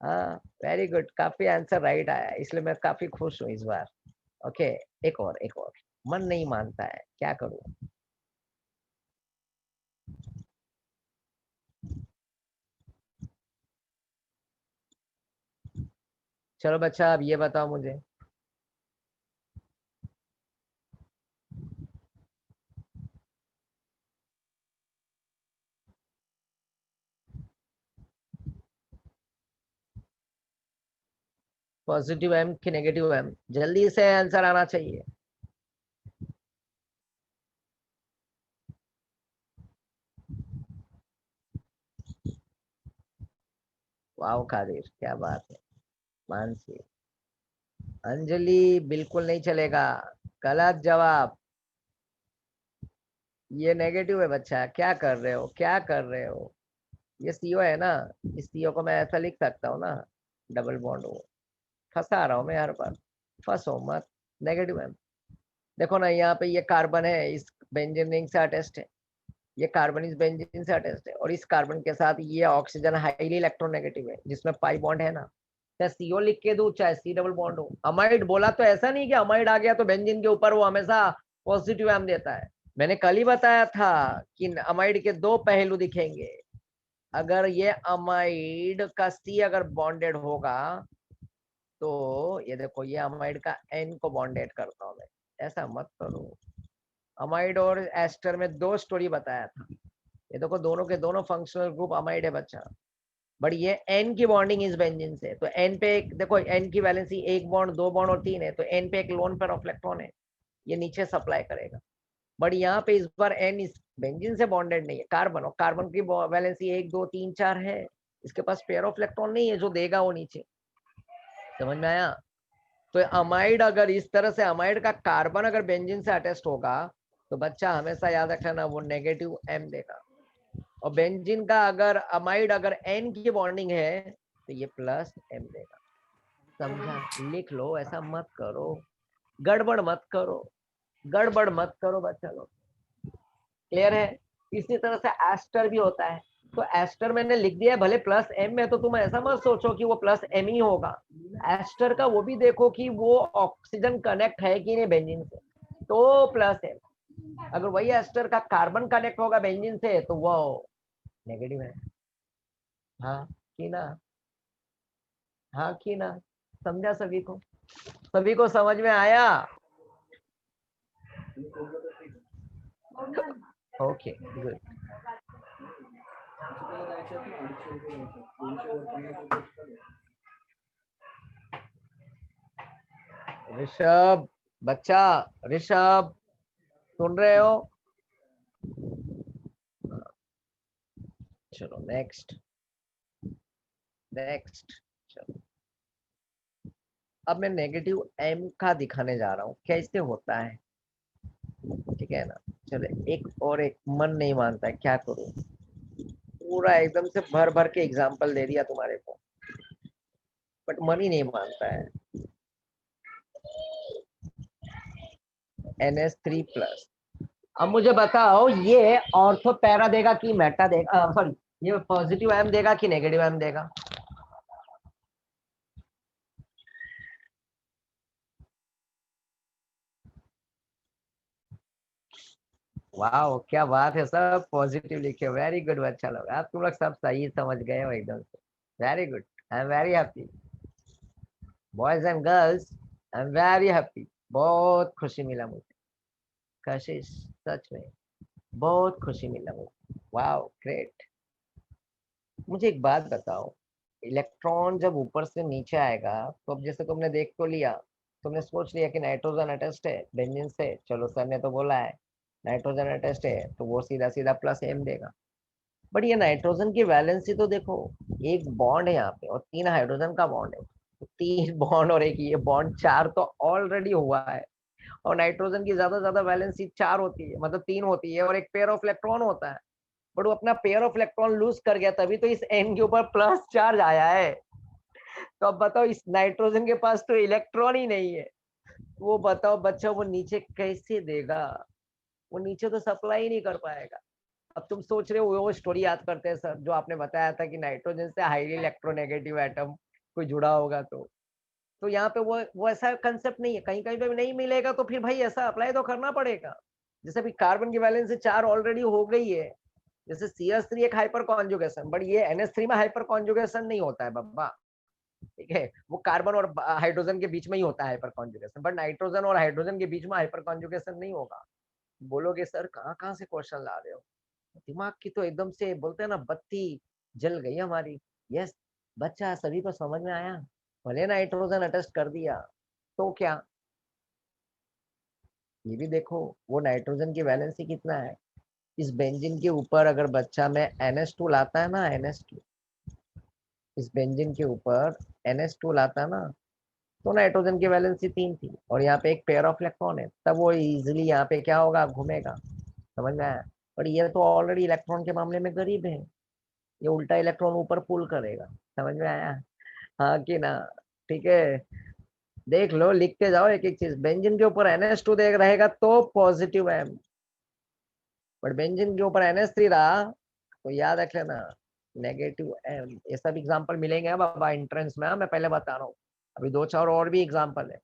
हाँ वेरी गुड, काफी आंसर राइट आया, इसलिए मैं काफी खुश हूँ इस बार। ओके, एक और एक और, मन नहीं मानता है, क्या करूँ? चलो बच्चा अब ये बताओ मुझे, पॉजिटिव एम कि नेगेटिव एम? जल्दी से आंसर आना चाहिए। वाह कादिर, क्या बात है। मानसी, अंजलि, बिल्कुल नहीं चलेगा, गलत जवाब। ये नेगेटिव है बच्चा, क्या कर रहे हो, क्या कर रहे हो? ये CO है ना, इस CO को मैं ऐसा लिख सकता हूँ ना, डबल बॉन्ड हो। फंसा रहा हूँ मैं हर बार, फंसो मत। नेगेटिव है, देखो ना यहाँ पे ये कार्बन है, इस बेंजीन रिंग से अटैच्ड है, ये कार्बन इस बेंजीन से अटैच्ड है, और इस कार्बन के साथ ये ऑक्सीजन हाईली इलेक्ट्रोनेगेटिव है जिसमें पाई बॉन्ड है ना। चाहे CO लिख के दो चाहे C डबल बॉन्ड हो। अमाइड बोला तो ऐसा नहीं कि अमाइड आ गया तो बेंजीन के ऊपर वो हमेशा पॉजिटिव एम देता है। मैंने कल ही बताया था कि अमाइड के दो पहलू दिखेंगे। अगर ये अमाइड का C अगर बॉन्डेड होगा तो ये देखो, ये अमाइड का N को बॉन्डेड करता हूँ मैं, ऐसा मत करो। अमाइड और एस्टर में दो स्टोरी बताया था, ये देखो दोनों के दोनों फंक्शनल ग्रुप अमाइड है बच्चा। बट ये एन की बॉन्डिंग इस बेंजीन से, तो एन पे एक देखो, एन की वैलेंसी 1 बॉन्ड 2 बॉन्ड और 3 है, तो एन पे एक लोन पेयर ऑफ इलेक्ट्रॉन है, ये नीचे सप्लाई करेगा। बट यहाँ पे इस बार एन इस बेंजीन से बॉन्डेड नहीं है, कार्बन, और कार्बन की वैलेंसी 1 2 3 4 है, इसके पास पेयर ऑफ इलेक्ट्रॉन नहीं है जो देगा वो नीचे। समझ में आया? तो अमाइड अगर इस तरह से, अमाइड का कार्बन अगर बेंजीन से अटैच्ड होगा तो बच्चा हमेशा याद रखना वो नेगेटिव एम देगा, और बेंजीन का अगर अमाइड अगर एन की बॉन्डिंग है तो ये प्लस एम देगा। समझा? लिख लो, ऐसा मत करो, गड़बड़ मत करो, गड़बड़ मत करो बच्चा लोग। क्लियर है? इसी तरह से एस्टर भी होता है, तो एस्टर मैंने लिख दिया है भले प्लस एम में, तो तुम ऐसा मत सोचो कि वो प्लस एम ही होगा। एस्टर का वो भी देखो कि वो ऑक्सीजन कनेक्ट है कि नहीं बेंजीन से, तो प्लस एम। अगर वही एस्टर का कार्बन कनेक्ट होगा बेंजीन से तो वो नेगेटिव है। हाँ कि ना? हाँ कि ना? समझा सभी को? सभी को समझ में आया? Okay good. ऋषभ, बच्चा, ऋषभ सुन रहे हो? चलो नेक्स्ट, नेक्स्ट। चलो अब मैं नेगेटिव एम का दिखाने जा रहा हूँ कैसे होता है, ठीक है ना? चलो एक और, एक मन नहीं मानता है, क्या करूँ? पूरा एकदम से भर भर के एग्जाम्पल दे दिया तुम्हारे को, बट मन ही नहीं मानता है। NH3+। अब मुझे बताओ ये ऑर्थो पैरा देगा कि मेटा देगा, सॉरी, ये पॉजिटिव एम देगा कि नेगेटिव एम देगा? वाह क्या बात है, सब पॉजिटिव लिखे, वेरी गुड बच्चा लोग, आप तुम लोग सब सही समझ गए हो एकदम से, very good. I am very happy, boys and girls, I am very happy, बहुत खुशी मिला मुझे, कशिश, सच में बहुत खुशी मिला मुझे, वाह ग्रेट। मुझे एक बात बताओ, इलेक्ट्रॉन जब ऊपर से नीचे आएगा तो अब जैसे तुमने देख तो लिया, तुमने सोच लिया कि नाइट्रोजन अटेस्ट है बेंजीन से, चलो सर ने तो बोला है नाइट्रोजन अटेस्ट है तो वो सीधा सीधा प्लस एम देगा। बट ये नाइट्रोजन की वैलेंसी तो देखो, एक बॉन्ड है यहाँ पे और 3 हाइड्रोजन का बॉन्ड है, तो 3 बॉन्ड और एक ये बॉन्ड, 4 तो ऑलरेडी हुआ है, और नाइट्रोजन की ज्यादा वैलेंसी 4 होती है, मतलब 3 होती है, और एक पेयर ऑफ इलेक्ट्रॉन होता है, बट वो अपना पेयर ऑफ इलेक्ट्रॉन लूज कर गया, तभी तो इस एन के ऊपर प्लस चार्ज आया है। तो अब बताओ इस नाइट्रोजन के पास तो इलेक्ट्रॉन ही नहीं है, वो बताओ बच्चा वो नीचे कैसे देगा? वो नीचे तो सप्लाई नहीं कर पाएगा। अब तुम सोच रहे हो वो स्टोरी याद करते हैं सर जो आपने बताया था कि नाइट्रोजन से हाईली इलेक्ट्रोनेगेटिव एटम कोई जुड़ा होगा, तो यहाँ पे वो ऐसा कंसेप्ट नहीं है, कहीं कहीं पे नहीं मिलेगा, तो फिर भाई ऐसा अप्लाई तो करना पड़ेगा। जैसे भी कार्बन की वैलेंस 4 ऑलरेडी हो गई है, जैसे CH3 एक हाइपर कॉन्जुगेशन, बट ये NH3 में हाइपर कॉन्जुगेशन नहीं होता है बाबा, ठीक है? वो कार्बन और हाइड्रोजन के बीच में ही होता है हाइपर कॉन्जुगेशन, बट नाइट्रोजन और हाइड्रोजन के बीच में हाइपर कॉन्जुगेशन नहीं होगा। बोलोगे सर कहाँ कहाँ से क्वेश्चन ला रहे हो? दिमाग की तो एकदम से बोलते हैं ना बत्ती जल गई हमारी। यस बच्चा, सभी को समझ में आया? भले नाइट्रोजन अटेस्ट कर दिया तो क्या, ये भी देखो वो नाइट्रोजन की वैलेंसी कितना है इस बेंजीन के ऊपर, अगर बच्चा में NH2 लाता है ना, NH2 इस बेंजीन के ऊपर NH2 लाता है ना, तो नाइट्रोजन की वैलेंसी 3 थी और यहाँ पे एक पेयर ऑफ इलेक्ट्रॉन है, तब वो इजिली यहाँ पे क्या होगा, घूमेगा। समझ में आया? पर ये तो ऑलरेडी इलेक्ट्रॉन के मामले में गरीब है, ये उल्टा इलेक्ट्रॉन ऊपर पुल करेगा। समझ में आया? हाँ कि ना? ठीक है, देख लो, लिखते जाओ एक एक चीज। बेंजीन के ऊपर NH2 देख रहेगा तो पॉजिटिव एम, बट बेंजीन के ऊपर NH3 रहा तो याद रख लेना नेगेटिव एम। ये सब एग्जांपल मिलेंगे अब बाबा एंट्रेंस में, मैं पहले बता रहा हूँ, अभी 2 4 और भी एग्जांपल है,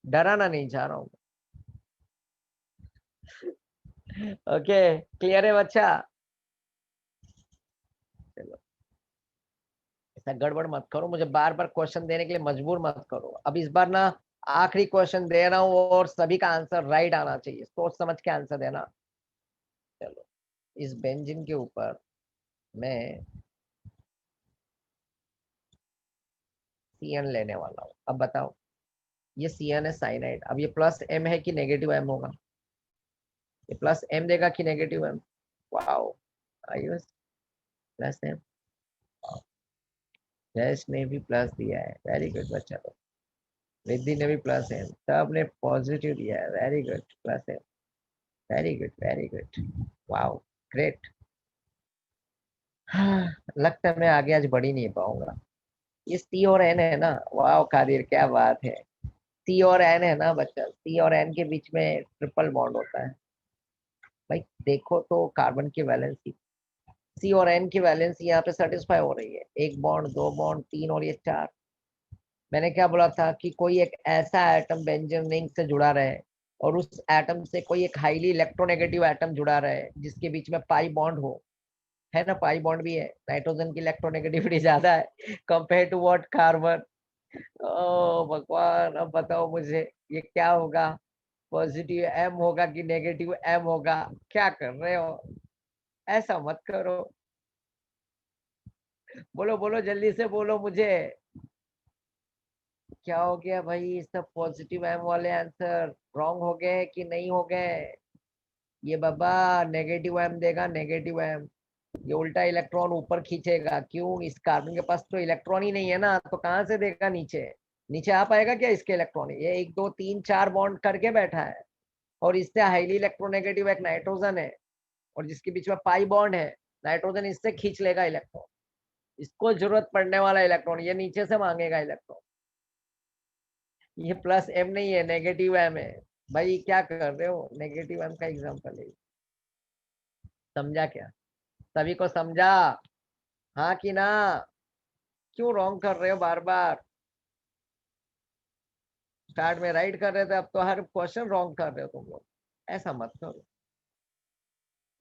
डराना नहीं चाह रहा हूँ। ओके क्लियर है बच्चा? चलो ऐसा गड़बड़ मत करो, मुझे बार बार क्वेश्चन देने के लिए मजबूर मत करो। अब इस बार ना आखिरी क्वेश्चन दे रहा हूँ और सभी का आंसर राइट आना चाहिए, सोच समझ के आंसर देना। चलो इस बेंजीन के ऊपर मैं CN लेने वाला हूँ। अब बताओ, ये CN है साइनाइड। अब ये प्लस M है कि नेगेटिव M होगा? ये प्लस M देगा कि negative M? Wow, Ayush plus M। Jayesh ने भी प्लस दिया है, वेरी गुड बच्चा। तो रिद्धि ने भी प्लस M, सब ने पॉजिटिव दिया है, very good, plus M, very good very good, wow, great. हाँ, लगता है मैं आगे आज बढ़ ही नहीं पाऊंगा। ये C और N है ना, वाह कादिर क्या बात है। C और N है ना बच्चा, C और N के बीच में ट्रिपल बॉन्ड होता है। भाई देखो तो कार्बन की वैलेंसी, C और N की वैलेंसी यहाँ पे सेटिस्फाई हो रही है, एक बॉन्ड, दो बॉन्ड, तीन और ये चार। मैंने क्या बोला था कि कोई एक ऐसा एटम बेंजीन रिंग से जुड़ा रहे और उस एटम से कोई एक हाईली इलेक्ट्रोनेगेटिव एटम जुड़ा रहे जिसके बीच में पाई बॉन्ड हो, है ना? पाई बॉन्ड भी है। नाइट्रोजन की इलेक्ट्रोनेगेटिविटी ज्यादा है कंपेयर टू व्हाट, कार्बन। ओ भगवान, अब बताओ मुझे ये क्या होगा? पॉजिटिव M होगा कि नेगेटिव M होगा? क्या कर रहे हो? ऐसा मत करो। बोलो बोलो, जल्दी से बोलो मुझे, क्या हो गया भाई? सब पॉजिटिव M वाले आंसर रॉन्ग हो गए कि नहीं हो गए? ये बाबा नेगेटिव M देगा, नेगेटिव M। ये उल्टा इलेक्ट्रॉन ऊपर खींचेगा, क्यों? इस कार्बन के पास तो इलेक्ट्रॉन ही नहीं है ना, तो कहाँ से देगा नीचे? नीचे आ पाएगा क्या इसके इलेक्ट्रॉन? ये एक दो तीन चार बॉन्ड करके बैठा है और इससे हाईली इलेक्ट्रोनेगेटिव एक नाइट्रोजन है और जिसके बीच में पाई बॉन्ड है। नाइट्रोजन इससे खींच लेगा इलेक्ट्रॉन, इसको जरूरत पड़ने वाला इलेक्ट्रॉन ये नीचे से मांगेगा इलेक्ट्रॉन। ये प्लस M नहीं है, नेगेटिव M है। भाई क्या कर रहे हो? नेगेटिव M का एग्जांपल है। समझा क्या? सभी को समझा? हाँ कि ना? क्यों रॉन्ग कर रहे हो बार बार? स्टार्ट में राइट कर रहे थे, अब तो हर क्वेश्चन रॉन्ग कर रहे हो तुम लोग। ऐसा मत करो।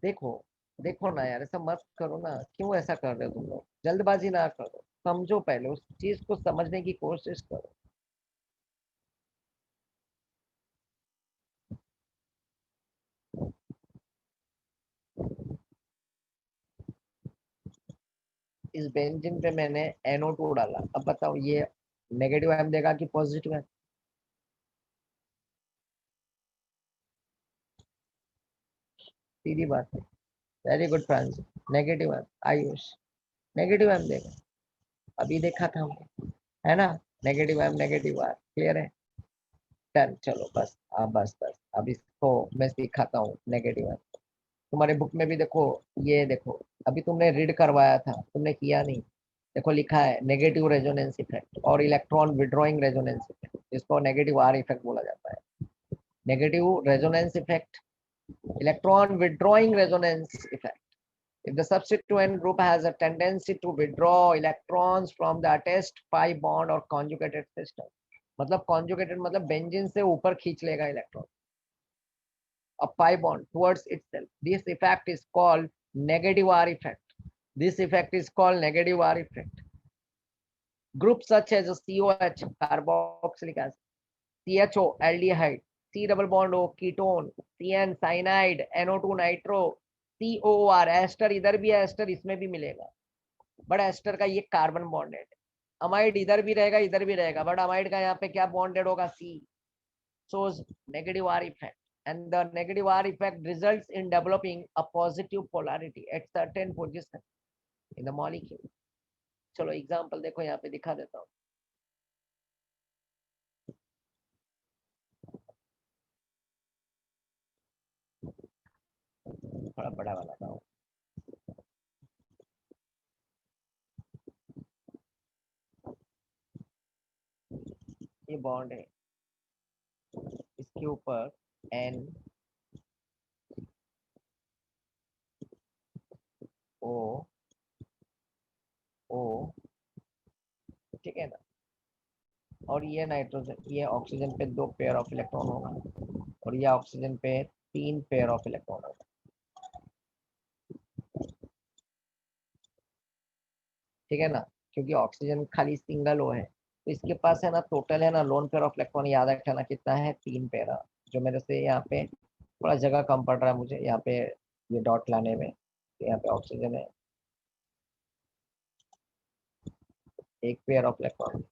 देखो, देखो ना यार, ऐसा मत करो ना, क्यों ऐसा कर रहे हो तुम लोग? जल्दबाजी ना करो, समझो, पहले उस चीज को समझने की कोशिश करो। इस बेंजीन पे मैंने NO2 डाला, अब बताओ ये नेगेटिव M देगा कि पॉजिटिव M? सीधी बात है। Very good France, negative M। Ayush, negative M देगा, अभी देखा था हमने, है ना? Negative M negative R, clear है? डन, चलो बस, बस बस, अब इसको मैं सिखाता हूँ नेगेटिव M। तुम्हारे बुक में भी देखो, ये देखो, अभी तुमने रीड करवाया था, तुमने किया नहीं। देखो लिखा है नेगेटिव रेजोनेंस इफेक्ट और इलेक्ट्रॉन विड्रॉइंग रेजोनेंस इफेक्ट, जिसको नेगेटिव R इफेक्ट बोला जाता है। Negative resonance effect, electron withdrawing resonance effect. If the substituent group has a tendency to withdraw electrons from the attached pi bond or conjugated system, मतलब conjugated मतलब benzene से ऊपर खींच लेगा electron, a pi bond towards itself. This effect is called negative R effect. This effect is called negative R effect. Groups such as COH, carboxylic acid, CHO, aldehyde, C double bond O, ketone, CN, cyanide, NO2, nitro, COR, ester, इधर भी है ester, इसमें भी मिलेगा, but ester का ये carbon bonded. Amide इधर भी रहेगा, इधर भी रहेगा, बट अमाइड का यहाँ पे क्या बॉन्डेड होगा? C. shows negative R effect, and the negative R effect results in developing a positive polarity at certain position in the molecule. चलो एग्जांपल देखो, यहाँ पे दिखा देता हूँ। थोड़ा बड़ा वाला था। ये बॉन्ड है, इसके ऊपर N O O, ठीक है ना? और ये नाइट्रोजन, ये ऑक्सीजन पे दो पेयर ऑफ इलेक्ट्रॉन होगा और ये ऑक्सीजन पे तीन पेयर ऑफ इलेक्ट्रॉन होगा, ठीक है ना? क्योंकि ऑक्सीजन खाली सिंगल ओ है, तो इसके पास है ना टोटल है ना लोन पेयर ऑफ इलेक्ट्रॉन, याद रखना कितना है? तीन पेयर। जो मेरे से यहाँ पे थोड़ा जगह कम पड़ रहा है मुझे यहाँ पे ये डॉट लाने में, तो यहाँ पे ऑक्सीजन है एक पेयर ऑफ इलेक्ट्रॉन,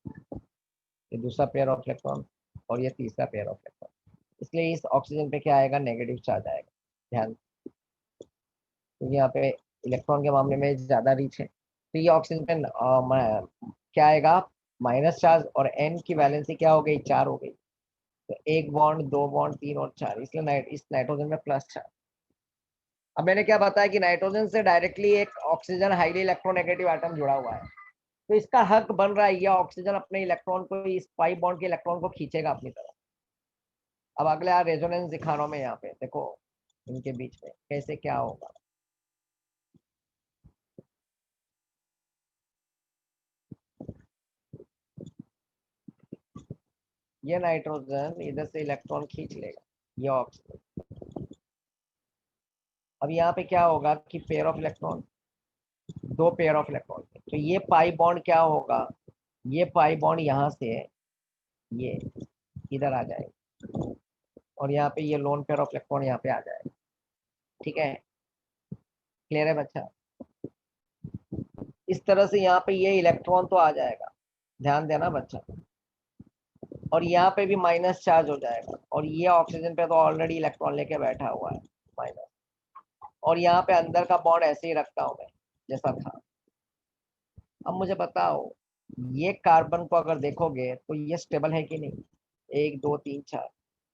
ये दूसरा पेयर ऑफ इलेक्ट्रॉन और ये तीसरा पेयर ऑफ इलेक्ट्रॉन, इसलिए इस ऑक्सीजन पे क्या आएगा, नेगेटिव चार्ज आएगा। ध्यान, क्योंकि यहाँ पे इलेक्ट्रॉन के मामले में ज्यादा रीच है, तो ये ऑक्सीजन पे क्या आएगा, माइनस चार्ज, और एन की वैलेंसी क्या हो गई, 4 हो गई, तो 1 बॉन्ड 2 बॉन्ड 3 और 4, इसलिए इस नाइट्रोजन में प्लस चार्ज। अब मैंने क्या बताया कि नाइट्रोजन से डायरेक्टली एक ऑक्सीजन हाईली इलेक्ट्रोनेगेटिव एटम जुड़ा हुआ है, तो इसका हक बन रहा है, यह ऑक्सीजन अपने इलेक्ट्रॉन को, इस पाई बॉन्ड के इलेक्ट्रॉन को खींचेगा अपनी तरफ। अब अगले यार रेजोनेंस दिखा रहा हूं मैं, यहाँ पे देखो इनके बीच में कैसे क्या होगा। ये नाइट्रोजन इधर से इलेक्ट्रॉन खींच लेगा, ये ऑक्सीजन। अब यहाँ पे क्या होगा कि pair of electron, 2 pair of electron, तो ये पाई बॉन्ड क्या होगा, ये पाई बॉन्ड यहाँ से ये इधर आ जाएगा, और यहाँ पे ये लोन पेयर ऑफ इलेक्ट्रॉन यहाँ पे आ जाएगा। ठीक है, क्लियर है बच्चा? इस तरह से यहाँ पे ये इलेक्ट्रॉन तो आ जाएगा, ध्यान देना बच्चा, और यहाँ पे भी माइनस चार्ज हो जाएगा, और ये ऑक्सीजन पे तो ऑलरेडी इलेक्ट्रॉन लेके बैठा हुआ है माइनस, और यहाँ पे अंदर का बॉन्ड ऐसे ही रखता हूँ मैं जैसा था। अब मुझे बताओ, ये कार्बन को अगर देखोगे तो ये स्टेबल है कि नहीं, 1 2 3 4,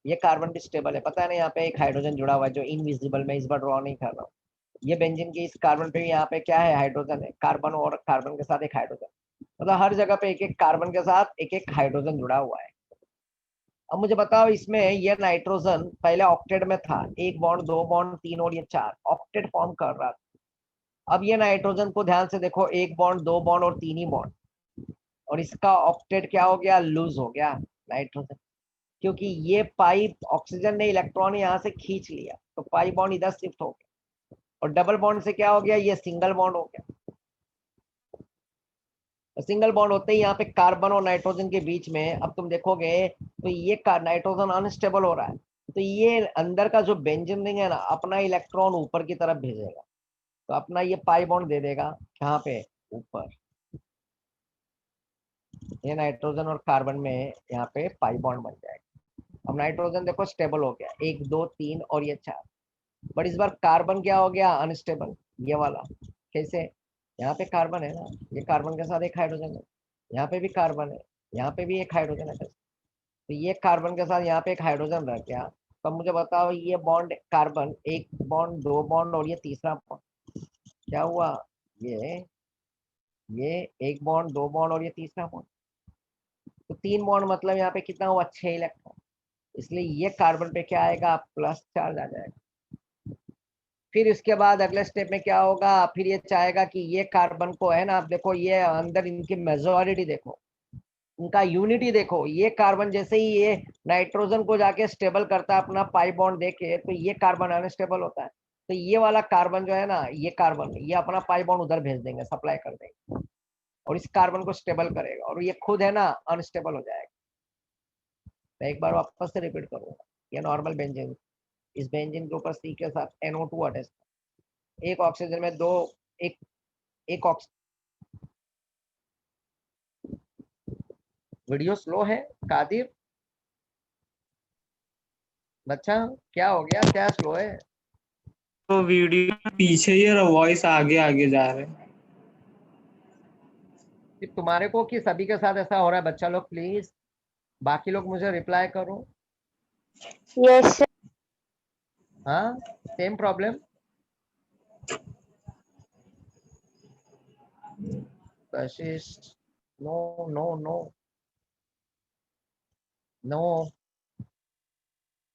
ये कार्बन भी स्टेबल है, पता है ना, यहाँ पे एक हाइड्रोजन जुड़ा हुआ है जो इनविजिबल, मैं इस बार ड्रॉ नहीं कर रहा हूँ। ये बेंजीन की इस कार्बन पे भी यहाँ पे क्या है, हाइड्रोजन है, कार्बन और कार्बन के साथ एक हाइड्रोजन, मतलब हर जगह पे एक एक कार्बन के साथ एक एक हाइड्रोजन जुड़ा हुआ है। अब मुझे बताओ, इसमें ये नाइट्रोजन पहले ऑक्टेट में था, 1 बॉन्ड 2 बॉन्ड 3 और ये 4, ऑक्टेट फॉर्म कर रहा था। अब ये नाइट्रोजन को ध्यान से देखो, 1 बॉन्ड 2 बॉन्ड और 3 ही बॉन्ड, और इसका ऑक्टेट क्या हो गया, लूज हो गया नाइट्रोजन, क्योंकि ये पाई ऑक्सीजन ने इलेक्ट्रॉन यहाँ से खींच लिया, तो पाई बॉन्ड इधर शिफ्ट हो गया, और डबल बॉन्ड से क्या हो गया, ये सिंगल बॉन्ड हो गया। तो सिंगल बॉन्ड होते ही यहाँ पे कार्बन और नाइट्रोजन के बीच में, अब तुम देखोगे तो ये नाइट्रोजन अनस्टेबल हो रहा है, तो ये अंदर का जो बेंजीन रिंग है ना, अपना इलेक्ट्रॉन ऊपर की तरफ भेजेगा, तो अपना ये पाई बॉन्ड दे देगा कहाँ पे, ऊपर। ये नाइट्रोजन और कार्बन में यहाँ पे पाई बॉन्ड बन जाएगा। अब नाइट्रोजन देखो स्टेबल हो गया, 1 2 3 और ये 4, बट इस बार कार्बन क्या हो गया, अनस्टेबल, ये वाला। कैसे, यहाँ पे कार्बन है ना, ये कार्बन के साथ एक हाइड्रोजन है, यहाँ पे भी कार्बन है, यहाँ पे भी एक हाइड्रोजन है, तो ये कार्बन के साथ यहाँ पे एक हाइड्रोजन रह गया। तो अब मुझे बताओ, ये बॉन्ड कार्बन, 1 बॉन्ड 2 बॉन्ड और ये तीसरा बॉन्ड क्या हुआ, ये 1 बॉन्ड 2 बॉन्ड और ये तीसरा बॉन्ड, तो 3 बॉन्ड, मतलब यहाँ पे कितना हुआ, 6 इलेक्ट्रॉन, इसलिए ये कार्बन पे क्या आएगा, प्लस चार्ज आ जाएगा। फिर इसके बाद अगले स्टेप में क्या होगा, फिर ये चाहेगा कि ये कार्बन को है ना, आप देखो ये अंदर इनकी मेजोरिटी देखो, उनका यूनिटी देखो, ये कार्बन जैसे ही ये नाइट्रोजन को जाके स्टेबल करता है अपना पाई बॉन्ड देके, तो ये कार्बन अनस्टेबल होता है, तो ये वाला कार्बन जो है ना, ये कार्बन ये अपना पाई बॉन्ड उधर भेज देंगे, सप्लाई कर देंगे, और इस कार्बन को स्टेबल करेगा, और ये खुद है ना अनस्टेबल हो जाएगा। मैं एक बार वापस से रिपीट करूंगा, ये नॉर्मल बेंजीन, इस बेंजीन के ऊपर सी के साथ NO2 अटैच, एक ऑक्सीजन में दो, एक एक वीडियो स्लो है कादिर बच्चा, क्या हो गया, क्या स्लो है? तो वीडियो पीछे ही और वॉइस आगे आगे जा रहे हैं। सिर्फ तुम्हारे को कि सभी के साथ ऐसा हो रहा है बच्चा लोग, प्लीज बाकी लोग मुझे रिप्लाई करो। यस हाँ, सेम प्रॉब्लम। कशिश, नो नो नो नो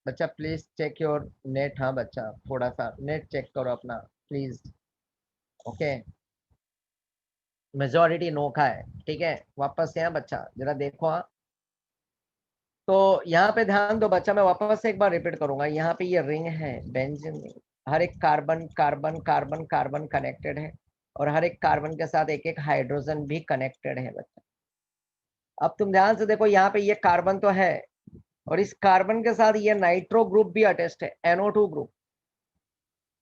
बच्चा, प्लीज चेक योर नेट। हाँ बच्चा, थोड़ा सा नेट चेक करो अपना प्लीज, ओके। मेजोरिटी नो का है, ठीक है, वापस से। हाँ बच्चा जरा देखो, हाँ तो यहाँ पे ध्यान दो बच्चा, मैं वापस से एक बार रिपीट करूंगा, यहाँ पे ये रिंग है, बेंजीन रिंग, हर एक carbon carbon carbon carbon connected है, और हर एक कार्बन के साथ एक एक हाइड्रोजन भी कनेक्टेड है बच्चा। अब तुम ध्यान से देखो, यहाँ पे ये कार्बन तो है, और इस कार्बन के साथ ये नाइट्रो ग्रुप भी अटैच्ड है, NO2 ग्रुप,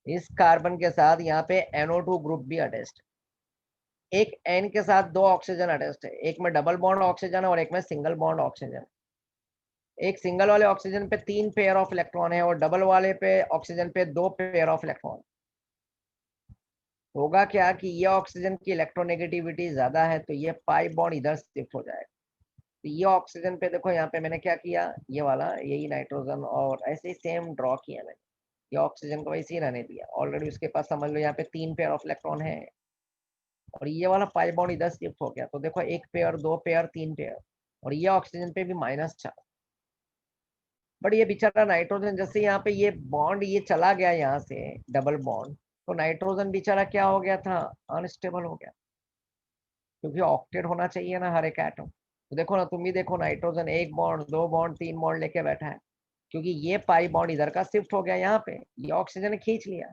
इस कार्बन के साथ यहाँ पे NO2 ग्रुप भी अटैच्ड है। एक N के साथ दो ऑक्सीजन अटैच्ड है, एक में डबल बॉन्ड ऑक्सीजन है और एक में सिंगल बॉन्ड ऑक्सीजन। एक सिंगल वाले ऑक्सीजन पे 3 पेयर ऑफ इलेक्ट्रॉन है और डबल वाले पे ऑक्सीजन पे 2 पेयर ऑफ इलेक्ट्रॉन। होगा क्या कि ये ऑक्सीजन की इलेक्ट्रोनेगेटिविटी ज्यादा है तो ये पाई बॉन्ड इधर शिफ्ट हो जाएगा। तो ये ऑक्सीजन पे देखो यहाँ पे मैंने क्या किया, ये वाला यही नाइट्रोजन और ऐसे ही सेम ड्रॉ किया मैंने। ये ऑक्सीजन को वैसे ही रहने दिया, ऑलरेडी उसके पास समझ लो यहाँ पे 3 पेयर ऑफ इलेक्ट्रॉन है और ये वाला पाई बॉन्ड इधर शिफ्ट हो गया। तो देखो 1 पेयर 2 पेयर 3 पेयर और ये ऑक्सीजन पे भी -4। बट ये बेचारा नाइट्रोजन जैसे यहाँ पे ये बॉन्ड ये चला गया यहाँ से डबल बॉन्ड, तो नाइट्रोजन बेचारा क्या हो गया था, अनस्टेबल हो गया, क्योंकि ऑक्टेट होना चाहिए ना हर एक एटम। तो देखो ना, तुम भी देखो नाइट्रोजन 1 बॉन्ड 2 बॉन्ड 3 बॉन्ड लेके बैठा है, क्योंकि ये पाई बॉन्ड इधर का शिफ्ट हो गया यहाँ पे, ये ऑक्सीजन ने खींच लिया।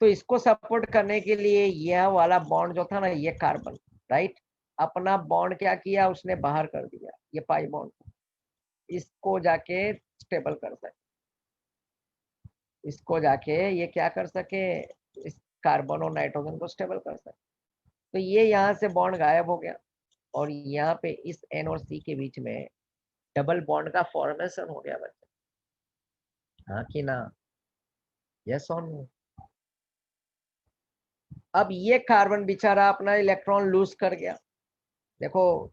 तो इसको सपोर्ट करने के लिए यह वाला बॉन्ड जो था ना, ये कार्बन राइट अपना बॉन्ड क्या किया, उसने बाहर कर दिया ये पाई बॉन्ड, इसको जाके स्टेबल कर सके, इसको जाके ये क्या कर सके, इस कार्बन और नाइट्रोजन को स्टेबल कर सके। तो ये यहाँ से बॉन्ड गायब हो गया और यहाँ पे इस N और C के बीच में डबल बॉन्ड का फॉर्मेशन हो गया बच्चे, हाँ कि ना, यस और नो। अब ये कार्बन बेचारा अपना इलेक्ट्रॉन लूज कर गया। देखो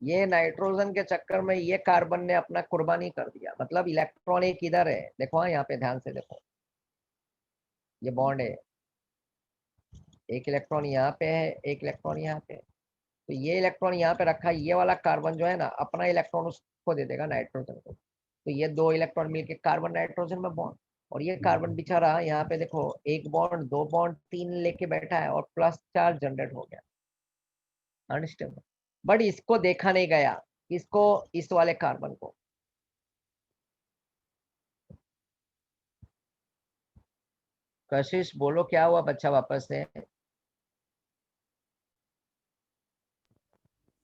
ये नाइट्रोजन के चक्कर में ये कार्बन ने अपना कुर्बानी कर दिया, मतलब इलेक्ट्रॉन एक इधर है, देखो हाँ यहाँ पे ध्यान से देखो, ये बॉन्ड है, एक इलेक्ट्रॉन यहाँ पे है एक इलेक्ट्रॉन यहाँ पे, तो ये इलेक्ट्रॉन यहाँ पे रखा है, ये वाला कार्बन जो है ना अपना इलेक्ट्रॉन उसको दे देगा नाइट्रोजन को, तो ये 2 इलेक्ट्रॉन मिलके कार्बन नाइट्रोजन में बॉन्ड, और ये कार्बन बेचारा यहाँ पे देखो 1 बॉन्ड 2 बॉन्ड 3 लेके बैठा है और प्लस चार्ज जनरेट हो गया, अनस्टेबल। बट इसको देखा नहीं गया, इसको, इस वाले कार्बन को। कशिश बोलो क्या हुआ बच्चा वापस से,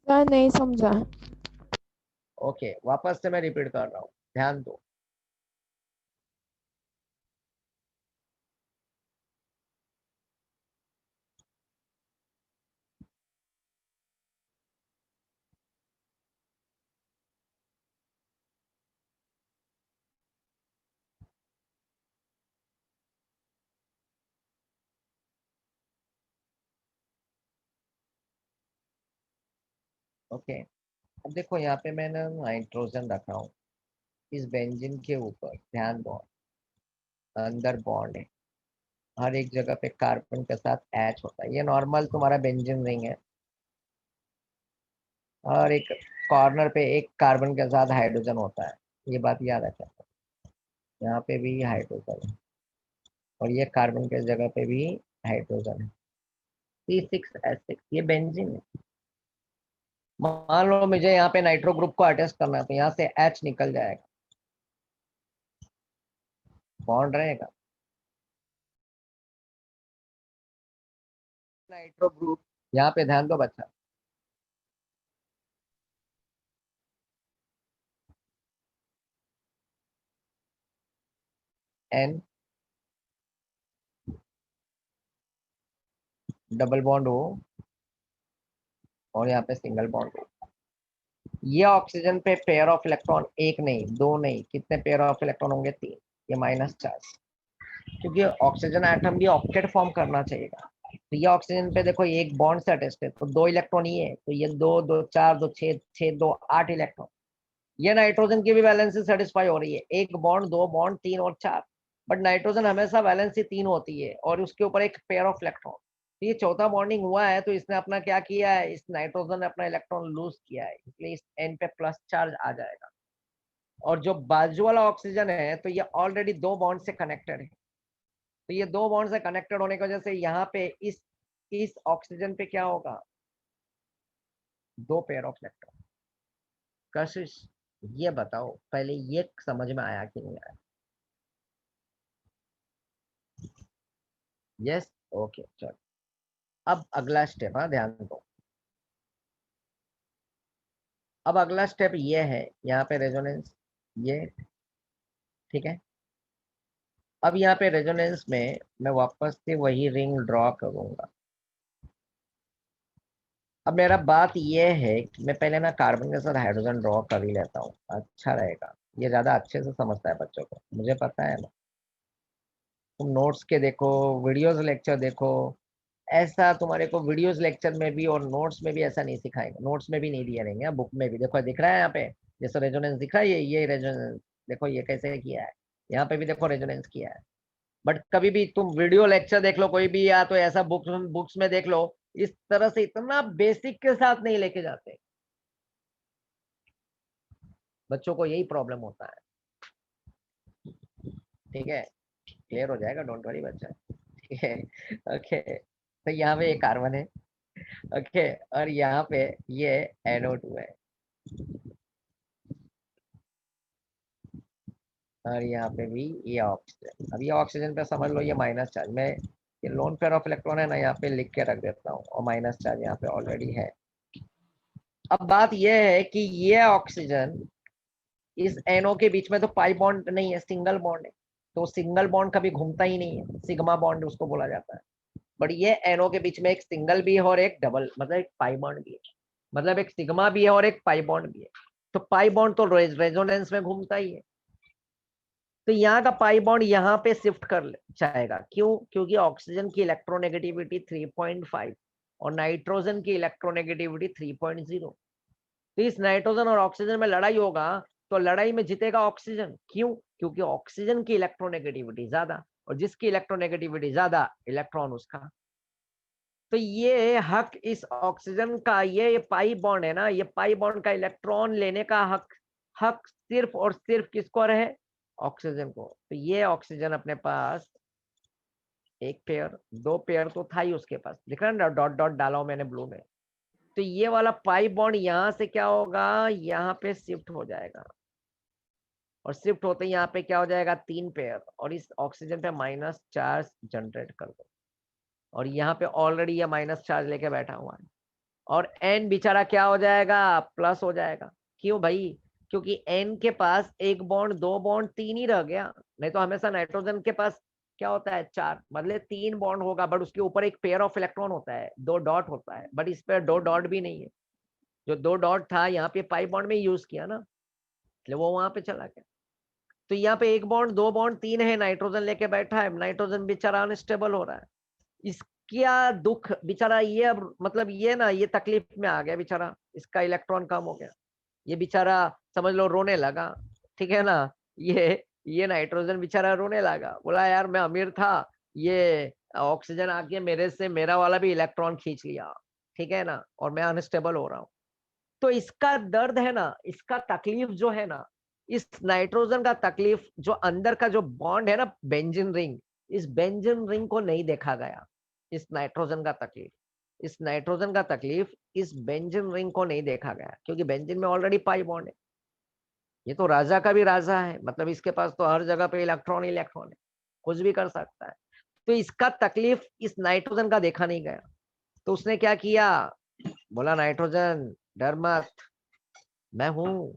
सर नहीं समझा। ओके वापस से मैं रिपीट कर रहा हूँ, ध्यान दो। ओके अब देखो यहाँ पे मैंने नाइट्रोजन रखा हूँ, इस बेंजीन के ऊपर ध्यान दो, अंदर बॉन्ड है, हर एक जगह पे कार्बन के साथ H होता है, ये नॉर्मल तुम्हारा बेंजीन रिंग है, और एक कॉर्नर पे एक कार्बन के साथ हाइड्रोजन होता है, ये बात याद रखें। यहाँ पे भी हाइड्रोजन है और ये कार्बन के जगह पे भी हाइड्रोजन है, C6H6 ये बेंजीन है। मान लो मुझे यहाँ पे नाइट्रो ग्रुप को अटैच करना है, तो यहाँ से H निकल जाएगा, बॉन्ड रहेगा, नाइट्रो ग्रुप, यहाँ पे ध्यान दो बच्चा, N डबल बॉन्ड हो और यहाँ पे सिंगल बॉन्ड हो, ये ऑक्सीजन पे पेयर ऑफ इलेक्ट्रॉन एक नहीं दो नहीं, कितने पेयर ऑफ इलेक्ट्रॉन होंगे, 3, ये -4, क्योंकि ऑक्सीजन एटम भी ऑक्टेट फॉर्म करना चाहिए। तो ये ऑक्सीजन पे देखो एक बॉन्ड से अटैच्ड है, तो 2 इलेक्ट्रॉन ये है, तो ये 2 2 4 2 6 6 2 8 इलेक्ट्रॉन। ये नाइट्रोजन की भी वैलेंसी सेटिस्फाई हो रही है, 1 बॉन्ड 2 बॉन्ड 3 और 4, बट नाइट्रोजन हमेशा वैलेंसी 3 होती है और उसके ऊपर एक पेयर ऑफ इलेक्ट्रॉन। तो ये चौथा बॉन्डिंग हुआ है, तो इसने अपना क्या किया है, इस नाइट्रोजन ने अपना इलेक्ट्रॉन लूज किया है, इसलिए इस N पे प्लस चार्ज आ जाएगा। और जो बाजू वाला ऑक्सीजन है, तो ये ऑलरेडी 2 बॉन्ड से कनेक्टेड है, तो ये 2 बॉन्ड से कनेक्टेड होने की वजह से यहाँ पे इस ऑक्सीजन पे क्या होगा, 2 पेयर ऑफ इलेक्ट्रॉन। कशिश ये बताओ पहले ये समझ में आया कि नहीं आया, यस ओके चलो। अब अगला स्टेप, हाँ ध्यान दो, अब अगला स्टेप ये है, यहाँ पे रेजोनेंस, ये ठीक है। अब यहाँ पे रेजोनेंस में मैं वापस से वही रिंग ड्रॉ करूंगा, अब मेरा बात ये है कि मैं पहले ना कार्बन के साथ हाइड्रोजन ड्रॉ कर ही लेता हूँ, अच्छा रहेगा। ये ज्यादा अच्छे से समझता है बच्चों को, मुझे पता है ना। तुम नोट्स के देखो, वीडियोस लेक्चर देखो, ऐसा तुम्हारे को वीडियोस लेक्चर में भी और नोट्स में भी ऐसा नहीं सिखाएंगे, नोट्स में भी नहीं दिए रहेंगे, बुक में भी देखो दिख रहा है यहाँ पे, जैसे रेजोनेंस दिख रहा है, ये रेजोनेंस देखो, ये कैसे किया है, यहाँ पे भी देखो रेजोनेंस किया है। बट कभी भी तुम वीडियो लेक्चर देख लो कोई भी, या तो ऐसा बुक्स में देख लो, इस तरह से इतना बेसिक के साथ नहीं लेके जाते, बच्चों को यही प्रॉब्लम होता है। ठीक है, क्लियर हो जाएगा, डोंट वरी बच्चा। ठीक है, ओके। तो यहाँ पे एक कार्बन है, ओके, और यहाँ पे ये NO2 है, और यहाँ पे भी ये ऑक्सीजन। अब ये ऑक्सीजन पे समझ लो ये माइनस चार्ज, मैं ये लोन पेयर ऑफ इलेक्ट्रॉन है ना, यहाँ पे लिख के रख देता हूँ, और माइनस चार्ज यहाँ पे ऑलरेडी है। अब बात यह है कि ये ऑक्सीजन इस NO के बीच में तो पाई बॉन्ड नहीं है, सिंगल बॉन्ड है, तो सिंगल बॉन्ड कभी घूमता ही नहीं है, सिग्मा बॉन्ड उसको बोला जाता है। बट ये NO के बीच में एक सिंगल भी है और एक डबल, मतलब एक पाई बॉन्ड भी है, मतलब एक सिग्मा भी है और एक पाई बॉन्ड भी है। तो पाई बॉन्ड तो रेजोनेंस में घूमता ही है, तो यहाँ का पाई बॉन्ड यहाँ पे शिफ्ट कर जाएगा, क्यों? क्योंकि ऑक्सीजन की इलेक्ट्रोनेगेटिविटी 3.5 और नाइट्रोजन की इलेक्ट्रोनेगेटिविटी 3.0। तो इस नाइट्रोजन और ऑक्सीजन में लड़ाई होगा, तो लड़ाई में जीतेगा ऑक्सीजन, क्यों? क्योंकि ऑक्सीजन की इलेक्ट्रोनेगेटिविटी ज्यादा, और जिसकी इलेक्ट्रोनेगेटिविटी ज्यादा इलेक्ट्रॉन उसका। तो ये हक इस ऑक्सीजन का, ये पाई बॉन्ड है ना, ये पाई बॉन्ड का इलेक्ट्रॉन लेने का हक हक सिर्फ और सिर्फ किसको रहे? ऑक्सीजन को। तो ये ऑक्सीजन अपने पास एक पेयर, दो पेयर तो था ही उसके पास, दिख रहा है ना, डॉट डॉट डाला हूं मैंने ब्लू में। तो ये वाला पाई बॉन्ड यहाँ से क्या होगा, यहाँ पे शिफ्ट हो जाएगा, और शिफ्ट होते ही यहाँ पे क्या हो जाएगा, 3 पेयर, और इस ऑक्सीजन पे माइनस चार्ज जनरेट कर दो, और यहाँ पे ऑलरेडी ये माइनस चार्ज लेके बैठा हुआ है, और N बेचारा क्या हो जाएगा, प्लस हो जाएगा। क्यों भाई? क्योंकि N के पास एक बॉन्ड, दो बॉन्ड, तीन ही रह गया, नहीं तो हमेशा नाइट्रोजन के पास क्या होता है, 4, मतलब 3 बॉन्ड होगा, बट उसके ऊपर एक पेयर ऑफ इलेक्ट्रॉन होता है, 2 डॉट होता है, बट इस पे 2 डॉट भी नहीं है। जो 2 डॉट था यहाँ पे पाई बॉन्ड में यूज किया ना, इसलिए वो वहां पे चला गया। तो यहाँ पे एक बॉन्ड, दो बॉन्ड, तीन है, नाइट्रोजन लेके बैठा है, नाइट्रोजन बेचारा अनस्टेबल हो रहा है। इसका दुख बेचारा, ये अब मतलब ये ना, ये तकलीफ में आ गया बेचारा, इसका इलेक्ट्रॉन कम हो गया, ये बेचारा समझ लो रोने लगा। ठीक है ना, ये नाइट्रोजन बेचारा रोने लगा, बोला यार मैं अमीर था, ये ऑक्सीजन आके मेरे से मेरा वाला भी इलेक्ट्रॉन खींच लिया, ठीक है ना, और मैं अनस्टेबल हो रहा हूँ। तो इसका दर्द है ना, इसका तकलीफ जो है ना, इस नाइट्रोजन का तकलीफ, जो अंदर का जो बॉन्ड है ना, बेंजीन रिंग, इस बेंजीन रिंग को नहीं देखा गया। इस नाइट्रोजन का तकलीफ, इस नाइट्रोजन का तकलीफ इस बेंजीन रिंग को नहीं देखा गया, क्योंकि बेंजीन में ऑलरेडी पाई बॉन्ड है। ये तो राजा का भी राजा है, मतलब इसके पास तो हर जगह पे इलेक्ट्रॉन इलेक्ट्रॉन है, कुछ भी कर सकता है। तो इसका तकलीफ इस नाइट्रोजन का देखा नहीं गया। तो उसने क्या किया, बोला नाइट्रोजन डर मत, मैं हूं,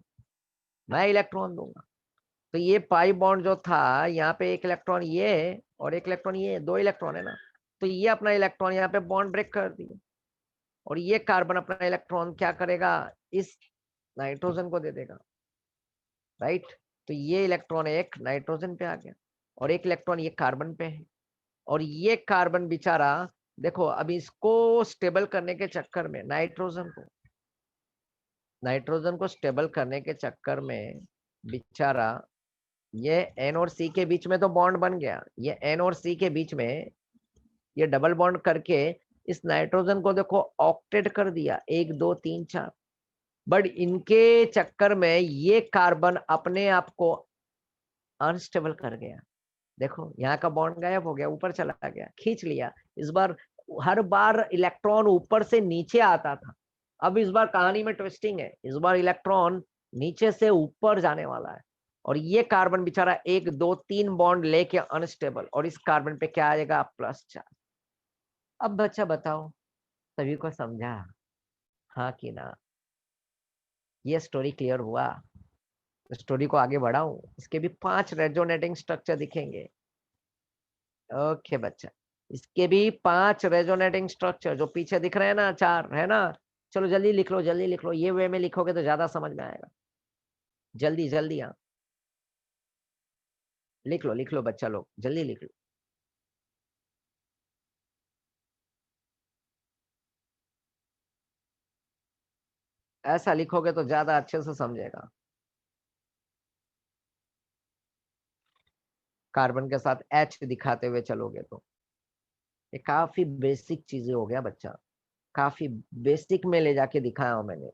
मैं इलेक्ट्रॉन दूंगा। तो ये पाई बॉन्ड जो था, यहाँ पे एक इलेक्ट्रॉन ये और एक इलेक्ट्रॉन ये, 2 इलेक्ट्रॉन है ना, तो ये अपना इलेक्ट्रॉन यहाँ पे बॉन्ड ब्रेक कर दिया, और ये कार्बन अपना इलेक्ट्रॉन क्या करेगा, इस नाइट्रोजन को दे देगा, राइट। तो ये इलेक्ट्रॉन एक नाइट्रोजन पे आ गया, और एक इलेक्ट्रॉन ये कार्बन पे है, और ये कार्बन बेचारा देखो, अब इसको स्टेबल करने के चक्कर में, नाइट्रोजन को स्टेबल करने के चक्कर में बेचारा, ये N और C के बीच में तो बॉन्ड बन गया, ये N और C के बीच में ये डबल बॉन्ड करके इस नाइट्रोजन को देखो ऑक्टेट कर दिया, 1 2 3 4। बट इनके चक्कर में ये कार्बन अपने आप को अनस्टेबल कर गया, देखो यहाँ का बॉन्ड गायब हो गया, ऊपर चला गया, खींच लिया। इस बार हर बार इलेक्ट्रॉन ऊपर से नीचे आता था, अब इस बार कहानी में ट्विस्टिंग है, इस बार इलेक्ट्रॉन नीचे से ऊपर जाने वाला है, और ये कार्बन बेचारा 1 2 3 बॉन्ड लेके अनस्टेबल, और इस कार्बन पे क्या आएगा, प्लस चार्ज। अब बच्चा बताओ, सभी को समझा, हाँ कि ना? ये स्टोरी क्लियर हुआ? स्टोरी को आगे बढ़ाऊं, इसके भी 5 रेजोनेटिंग स्ट्रक्चर दिखेंगे। ओके बच्चा, इसके भी 5 रेजोनेटिंग स्ट्रक्चर जो पीछे दिख रहे हैं ना, 4 है ना, चलो जल्दी लिख लो, जल्दी लिख लो, ये वे में लिखोगे तो ज्यादा समझ में आएगा। जल्दी जल्दी, हाँ लिख लो बच्चा लोग, जल्दी लिख लो। ऐसा लिखोगे तो ज्यादा अच्छे से समझेगा। कार्बन के साथ H दिखाते हुए चलोगे तो ये काफी बेसिक चीजें हो गया बच्चा, काफी बेसिक में ले जाके दिखाया हूं मैंने।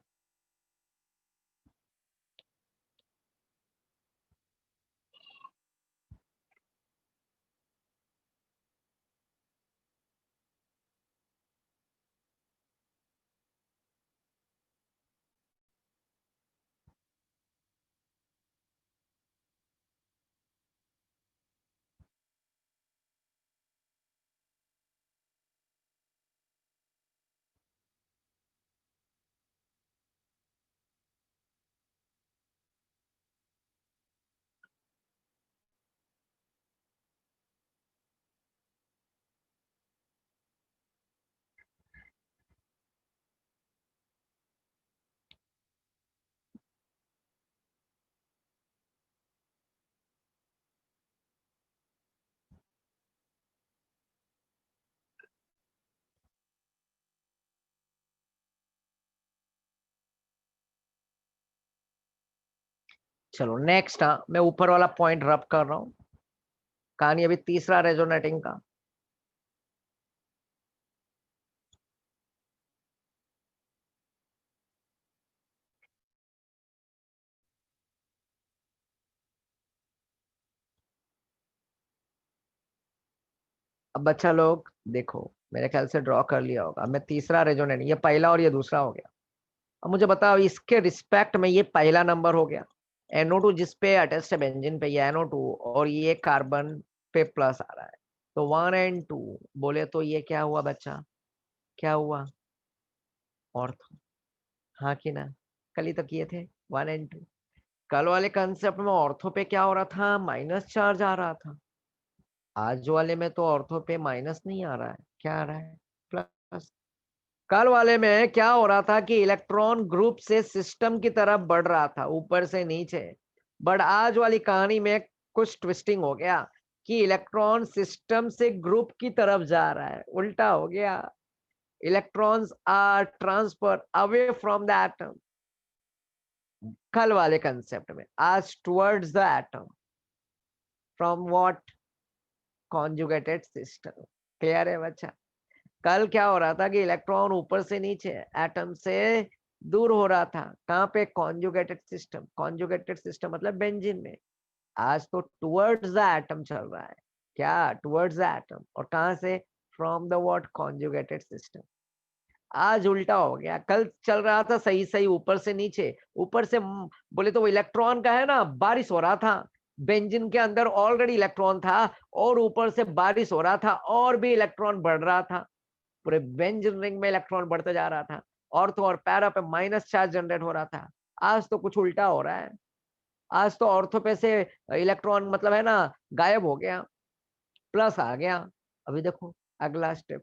चलो नेक्स्ट, हाँ मैं ऊपर वाला पॉइंट रब कर रहा हूँ। कहानी अभी तीसरा रेजोनेटिंग का। अब बच्चा लोग देखो, मेरे ख्याल से ड्रॉ कर लिया होगा। मैं तीसरा रेजोनेटिंग, ये पहला और ये दूसरा हो गया। अब मुझे बताओ इसके रिस्पेक्ट में ये पहला नंबर हो गया, NO2 जिस पे अटैच्ड है बेंजीन पे, ये NO2 और ये कार्बन पे प्लस आ रहा है, तो 1 और 2 बोले तो ये क्या हुआ बच्चा, क्या हुआ, ऑर्थो। हाँ कि ना, कल ही तो किए थे 1 और 2। कल वाले कंसेप्ट में ऑर्थो पे क्या हो रहा था, माइनस चार्ज आ रहा था। आज वाले में तो ऑर्थो पे माइनस नहीं आ रहा है, क्या आ रहा है, प्लस। कल वाले में क्या हो रहा था कि इलेक्ट्रॉन ग्रुप से सिस्टम की तरफ बढ़ रहा था, ऊपर से नीचे। बट आज वाली कहानी में कुछ ट्विस्टिंग हो गया कि इलेक्ट्रॉन सिस्टम से ग्रुप की तरफ जा रहा है, उल्टा हो गया। Electrons are transfer away from the atom, कल वाले कंसेप्ट में। आज towards the atom, from what, conjugated system. Clear है बच्चा। कल क्या हो रहा था कि इलेक्ट्रॉन ऊपर से नीचे एटम से दूर हो रहा था, कहाँ पे, कॉन्जुगेटेड सिस्टम। कॉन्जुगेटेड सिस्टम मतलब बेंजीन में। आज तो टुवर्ड्स द एटम चल रहा है, क्या, टुवर्ड्स द एटम। और कहाँ से, from the what, conjugated system. आज उल्टा हो गया। कल चल रहा था सही सही ऊपर से नीचे, ऊपर से बोले तो वो इलेक्ट्रॉन का है ना, बारिश हो रहा था। बेंजीन के अंदर ऑलरेडी इलेक्ट्रॉन था और ऊपर से बारिश हो रहा था और भी इलेक्ट्रॉन बढ़ रहा था। पूरे बेंजीन रिंग में इलेक्ट्रॉन बढ़ते जा रहा था, ऑर्थो और पैरा पे माइनस चार्ज जनरेट हो रहा था। आज तो कुछ उल्टा हो रहा है। आज तो ऑर्थो पे से इलेक्ट्रॉन मतलब है ना गायब हो गया, प्लस आ गया। अभी देखो अगला स्टेप,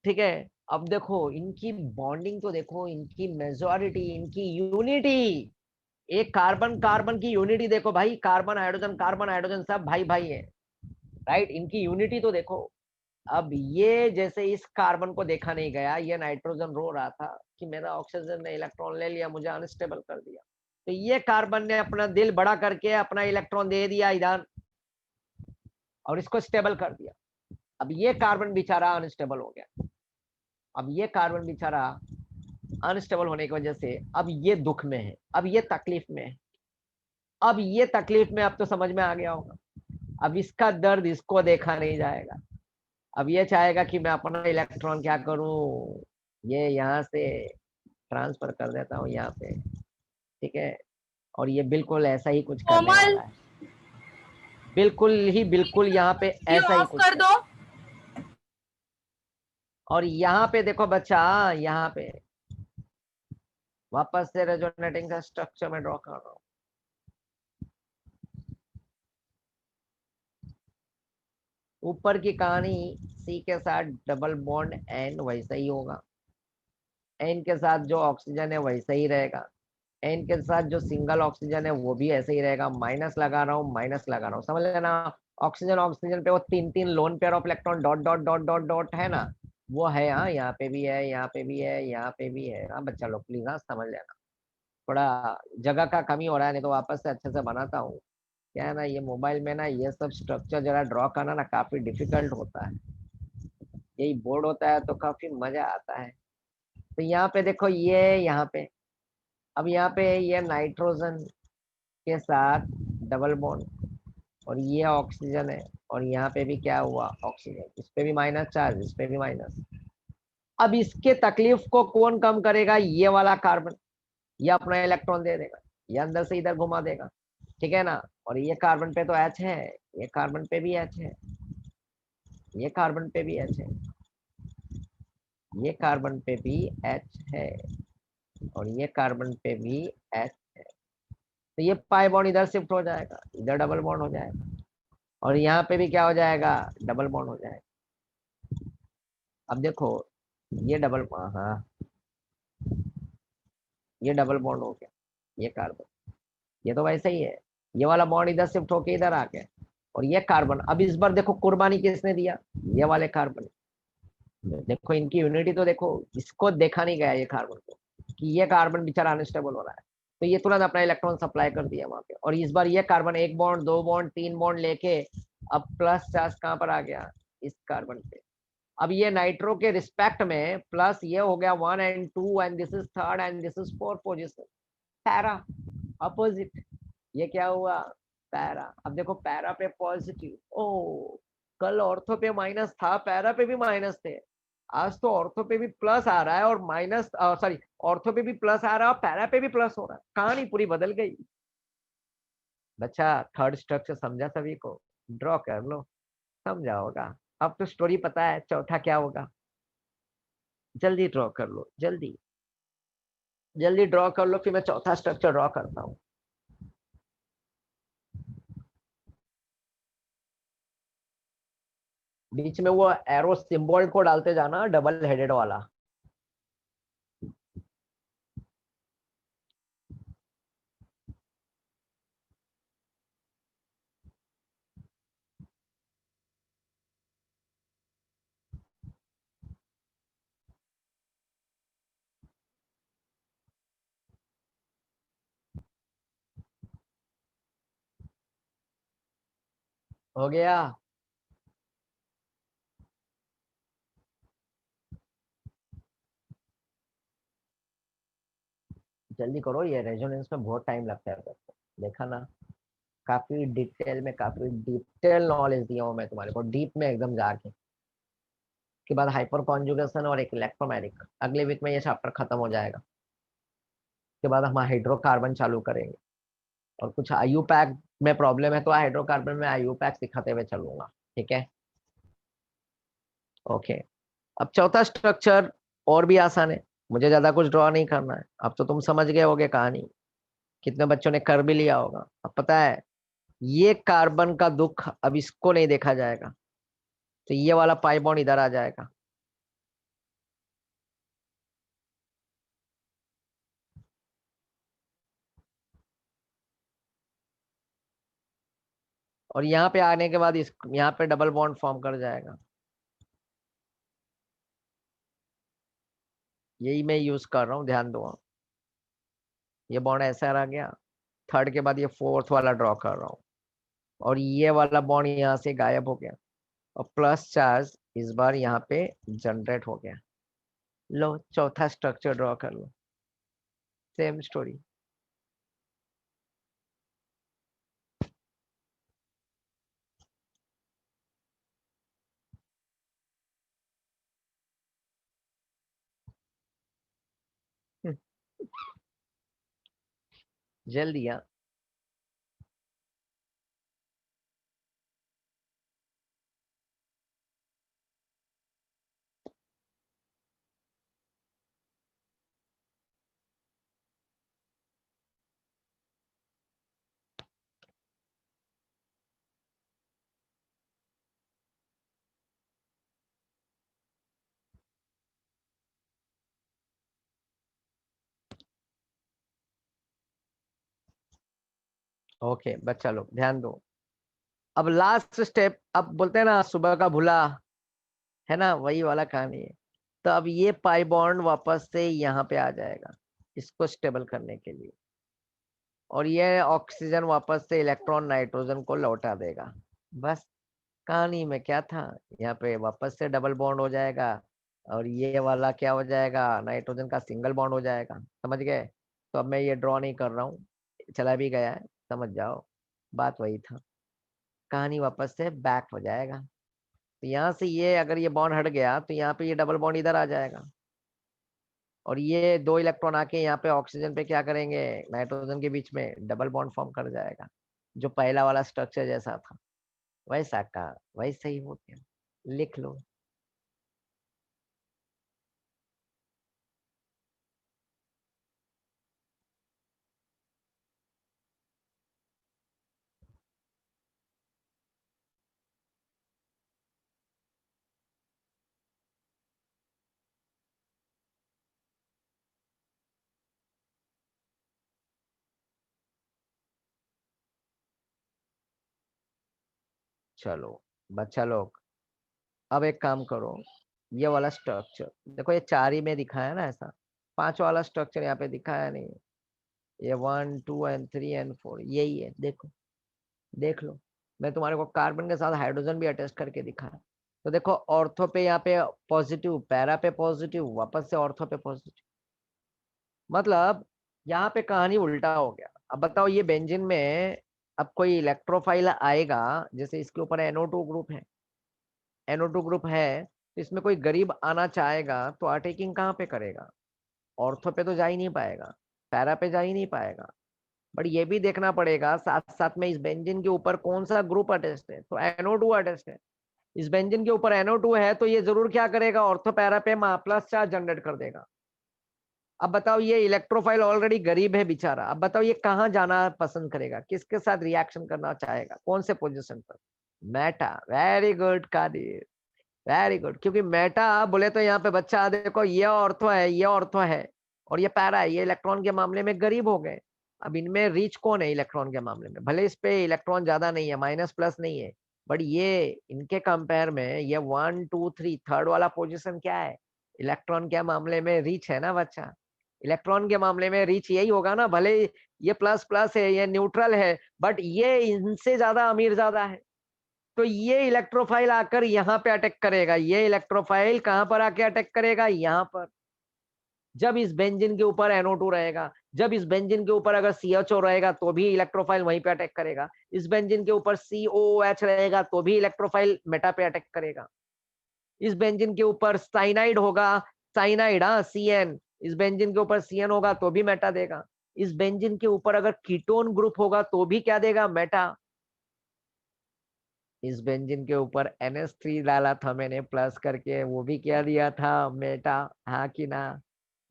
ठीक है। अब देखो इनकी बॉन्डिंग तो देखो, इनकी मेजॉरिटी, इनकी यूनिटी। एक कार्बन कार्बन की यूनिटी देखो भाई, कार्बन हाइड्रोजन सब भाई भाई है, राइट। इनकी यूनिटी तो देखो। अब ये जैसे इस कार्बन को देखा नहीं गया, ये नाइट्रोजन रो रहा था कि मेरा ऑक्सीजन ने इलेक्ट्रॉन ले लिया, मुझे अनस्टेबल कर दिया। तो ये कार्बन ने अपना दिल बड़ा करके अपना इलेक्ट्रॉन दे दिया इधर और इसको स्टेबल कर दिया। अब ये कार्बन बेचारा अनस्टेबल हो गया। अब ये कार्बन बेचारा अनस्टेबल होने की वजह से अब ये दुख में है, अब ये तकलीफ में है। अब ये तकलीफ में, अब तो समझ में आ गया होगा। अब इसका दर्द इसको देखा नहीं जाएगा। अब ये चाहेगा कि मैं अपना इलेक्ट्रॉन क्या करूं, ये यहाँ से ट्रांसफर कर देता हूँ यहाँ पे, ठीक है। और ये बिल्कुल ऐसा ही कुछ करने कोमल, वाला है, बिल्कुल यहाँ पे ये ऐसा ही ऑफ कुछ कर दो। और यहाँ पे देखो बच्चा, यहाँ पे वापस से रेजोनेटिंग का स्ट्रक्चर में ड्रॉ कर रहा हूँ। ऊपर की कहानी C के साथ डबल बॉन्ड N वैसा ही होगा, एन के साथ जो ऑक्सीजन है वैसे ही रहेगा, एन के साथ जो सिंगल ऑक्सीजन है वो भी ऐसे ही रहेगा। माइनस लगा रहा हूँ, माइनस लगा रहा हूँ, समझ लेना। ऑक्सीजन ऑक्सीजन पे वो तीन तीन lone pair of electron dot dot dot dot dot है ना, वो है। हाँ, यहाँ पे भी है, यहाँ पे भी है, यहाँ पे भी है। हाँ बच्चा लोग प्लीज, हाँ समझ लेना। थोड़ा जगह का कमी हो रहा है, नहीं तो वापस से अच्छे से बनाता हूँ। क्या है ना, ये मोबाइल में ना ये सब स्ट्रक्चर जरा ड्रॉ करना ना काफी डिफिकल्ट होता है। यही बोर्ड होता है तो काफी मजा आता है। तो यहाँ पे देखो, ये यहाँ पे, अब यहाँ पे ये नाइट्रोजन के साथ डबल बॉन्ड, और ये ऑक्सीजन है, और यहाँ पे भी क्या हुआ, ऑक्सीजन। इस पे भी माइनस चार्ज, इस पे भी माइनस। अब इसके तकलीफ को कौन कम करेगा, ये वाला कार्बन। ये अपना इलेक्ट्रॉन दे देगा, ये अंदर से इधर घुमा देगा, ठीक है ना। और ये कार्बन पे तो एच है, ये कार्बन पे भी एच है, ये कार्बन पे भी एच है, ये कार्बन पे भी एच है, और ये कार्बन पे भी एच है। तो ये पाई बॉन्ड इधर शिफ्ट हो जाएगा, इधर डबल बॉन्ड हो जाएगा, और यहाँ पे भी क्या हो जाएगा, डबल बॉन्ड हो जाएगा। अब देखो, ये डबल, हाँ ये डबल बॉन्ड हो गया, ये कार्बन, ये तो वैसे ही है। ये वाला बॉन्ड इधर शिफ्ट होके इधर आ गया, और ये कार्बन। अब इस बार देखो कुर्बानी किसने दिया, ये वाले कार्बन। देखो इनकी यूनिटी तो देखो, इसको देखा नहीं गया ये कार्बन को, कि ये कार्बन बेचारा अनस्टेबल हो रहा है, तो ये तुरंत अपना इलेक्ट्रॉन सप्लाई कर दिया वहां पे। और इस बार ये कार्बन एक बॉन्ड, दो बॉन्ड, तीन बॉन्ड लेके अब प्लस चार्ज कहाँ पर आ गया, इस कार्बन पे। अब ये नाइट्रो के रिस्पेक्ट में प्लस ये हो गया 1 and 2, and this is third, and this is fourth position, para, opposite. ये क्या हुआ, पैरा। अब देखो पैरा पे पॉजिटिव, ओ कल ऑर्थो पे माइनस था, पैरा पे भी माइनस थे। आज तो ऑर्थो पे भी प्लस आ रहा है, और माइनस, सॉरी, ऑर्थो पे भी प्लस आ रहा है और पैरा पे भी प्लस हो रहा है। कहानी पूरी बदल गई बच्चा। थर्ड स्ट्रक्चर समझा सभी को, ड्रॉ कर लो, समझा होगा। अब तो स्टोरी पता है चौथा क्या होगा। जल्दी ड्रॉ कर लो, जल्दी जल्दी ड्रॉ कर लो, फिर मैं चौथा स्ट्रक्चर ड्रॉ करता हूँ। बीच में वो एरो सिंबल को डालते जाना, डबल हेडेड वाला। हो गया। जल्दी करो, ये रेजोनेंस में बहुत टाइम लगता है बच्चों। देखा ना, काफी डिटेल में, काफी डिटेल नॉलेज दिया हूँ मैं तुम्हारे को, डीप में एकदम जाके। के बाद हाइपर कॉन्जुगेशन और एक इलेक्ट्रोमैग्नेटिक, अगले वीक में ये चैप्टर खत्म हो जाएगा। के बाद हम हाइड्रोकार्बन चालू करेंगे, और कुछ आयु पैक में प्रॉब्लम है तो हाइड्रोकार्बन में आयु पैक सिखाते हुए चलूंगा, ठीक है। ओके। अब चौथा स्ट्रक्चर और भी आसान है, मुझे ज्यादा कुछ ड्रॉ नहीं करना है। अब तो तुम समझ गए होगे कहानी, कितने बच्चों ने कर भी लिया होगा। अब पता है, ये कार्बन का दुख अब इसको नहीं देखा जाएगा, तो ये वाला पाई बॉन्ड इधर आ जाएगा, और यहाँ पे आने के बाद इस यहाँ पे डबल बॉन्ड फॉर्म कर जाएगा। यही मैं यूज कर रहा हूँ, ध्यान दो। ये बॉन्ड ऐसा रह गया, थर्ड के बाद ये फोर्थ वाला ड्रॉ कर रहा हूँ, और ये वाला बॉन्ड यहाँ से गायब हो गया, और प्लस चार्ज इस बार यहाँ पे जनरेट हो गया। लो चौथा स्ट्रक्चर ड्रॉ कर लो, सेम स्टोरी। जल्दी हाँ। ओके बच्चा लोग ध्यान दो। अब लास्ट स्टेप, अब बोलते हैं ना सुबह का भूला, है ना, वही वाला कहानी है। तो अब ये पाई बॉन्ड वापस से यहाँ पे आ जाएगा इसको स्टेबल करने के लिए, और ये ऑक्सीजन वापस से इलेक्ट्रॉन नाइट्रोजन को लौटा देगा। बस कहानी में क्या था, यहाँ पे वापस से डबल बॉन्ड हो जाएगा, और ये वाला क्या हो जाएगा, नाइट्रोजन का सिंगल बॉन्ड हो जाएगा। समझ गए? तो अब मैं ये ड्रॉ नहीं कर रहा हूँ, चला भी गया है, समझ जाओ बात वही था। कहानी वापस से बैक हो जाएगा। तो यहाँ से ये अगर ये बॉन्ड हट गया तो यहाँ पे ये डबल बॉन्ड इधर आ जाएगा, और ये 2 इलेक्ट्रॉन आके यहाँ पे ऑक्सीजन पे क्या करेंगे, नाइट्रोजन के बीच में डबल बॉन्ड फॉर्म कर जाएगा, जो पहला वाला स्ट्रक्चर जैसा था वैसा का वैसे ही हो गया। लिख लो। चलो बच्चा लोग, अब एक काम करो, ये वाला स्ट्रक्चर देखो, ये 4 ही में दिखाया ना ऐसा, 5 वाला स्ट्रक्चर यहाँ पे दिखाया नहीं। ये 1 2 एंड 3 एंड 4 यही है, देखो देख लो। मैं तुम्हारे को कार्बन के साथ हाइड्रोजन भी अटैच करके दिखाया। तो देखो ऑर्थो पे यहाँ पे पॉजिटिव, पैरा पे पॉजिटिव, वापस से ऑर्थो पे पॉजिटिव, मतलब यहाँ पे कहानी उल्टा हो गया। अब बताओ ये बेंजीन में अब कोई इलेक्ट्रोफाइल आएगा, जैसे इसके ऊपर NO2 ग्रुप है, NO2 ग्रुप है, तो इसमें कोई गरीब आना चाहेगा तो अटैकिंग कहाँ पे करेगा, ऑर्थो पे तो जा ही नहीं पाएगा, पैरा पे जा ही नहीं पाएगा। बट ये भी देखना पड़ेगा साथ साथ में इस बेंजीन के ऊपर कौन सा ग्रुप अटैच्ड है, तो NO2 अटैच्ड है। इस बेंजीन के ऊपर NO2 है तो ये जरूर क्या करेगा, ऑर्थो पैरा पे प्लस चार्ज जनरेट कर देगा। अब बताओ ये इलेक्ट्रोफाइल ऑलरेडी गरीब है बेचारा, अब बताओ ये कहाँ जाना पसंद करेगा, किसके साथ रिएक्शन करना चाहेगा, कौन से पोजीशन पर, meta. Very good Kadir, very good, क्योंकि मेटा बोले तो यहाँ पे बच्चा देखो ये ऑर्थो है, ये ऑर्थो है, और ये पैरा है, ये इलेक्ट्रॉन के मामले में गरीब हो गए। अब इनमें रिच कौन है इलेक्ट्रॉन के मामले में, भले इस पे इलेक्ट्रॉन ज्यादा नहीं है, माइनस प्लस नहीं है, बट ये इनके कंपेयर में ये 1 2 3 थर्ड वाला पोजीशन क्या है, इलेक्ट्रॉन के मामले में रिच है ना बच्चा। इलेक्ट्रॉन के मामले में रिच यही होगा ना, भले ये प्लस प्लस है, ये न्यूट्रल है, बट ये इनसे ज्यादा अमीर ज्यादा है। तो ये इलेक्ट्रोफाइल आकर यहाँ पे अटैक करेगा, ये इलेक्ट्रोफाइल कहाँ पर आके अटैक करेगा, यहाँ पर। जब इस बेंजीन के ऊपर NO2 रहेगा, जब इस बेंजीन के ऊपर अगर CHO रहेगा तो भी इलेक्ट्रोफाइल वहीं पे अटैक करेगा, इस बेंजीन के ऊपर COOH रहेगा तो भी इलेक्ट्रोफाइल मेटा पे अटैक करेगा, इस बेंजीन के ऊपर साइनाइड होगा, साइनाइड CN, इस बेंजीन के ऊपर CN होगा तो भी मेटा देगा, इस बेंजीन के ऊपर अगर कीटोन ग्रुप होगा तो भी क्या देगा, मेटा। इस बेंजीन के ऊपर NH3 डाला था मैंने प्लस करके, वो भी क्या दिया था, मेटा। हाँ कि ना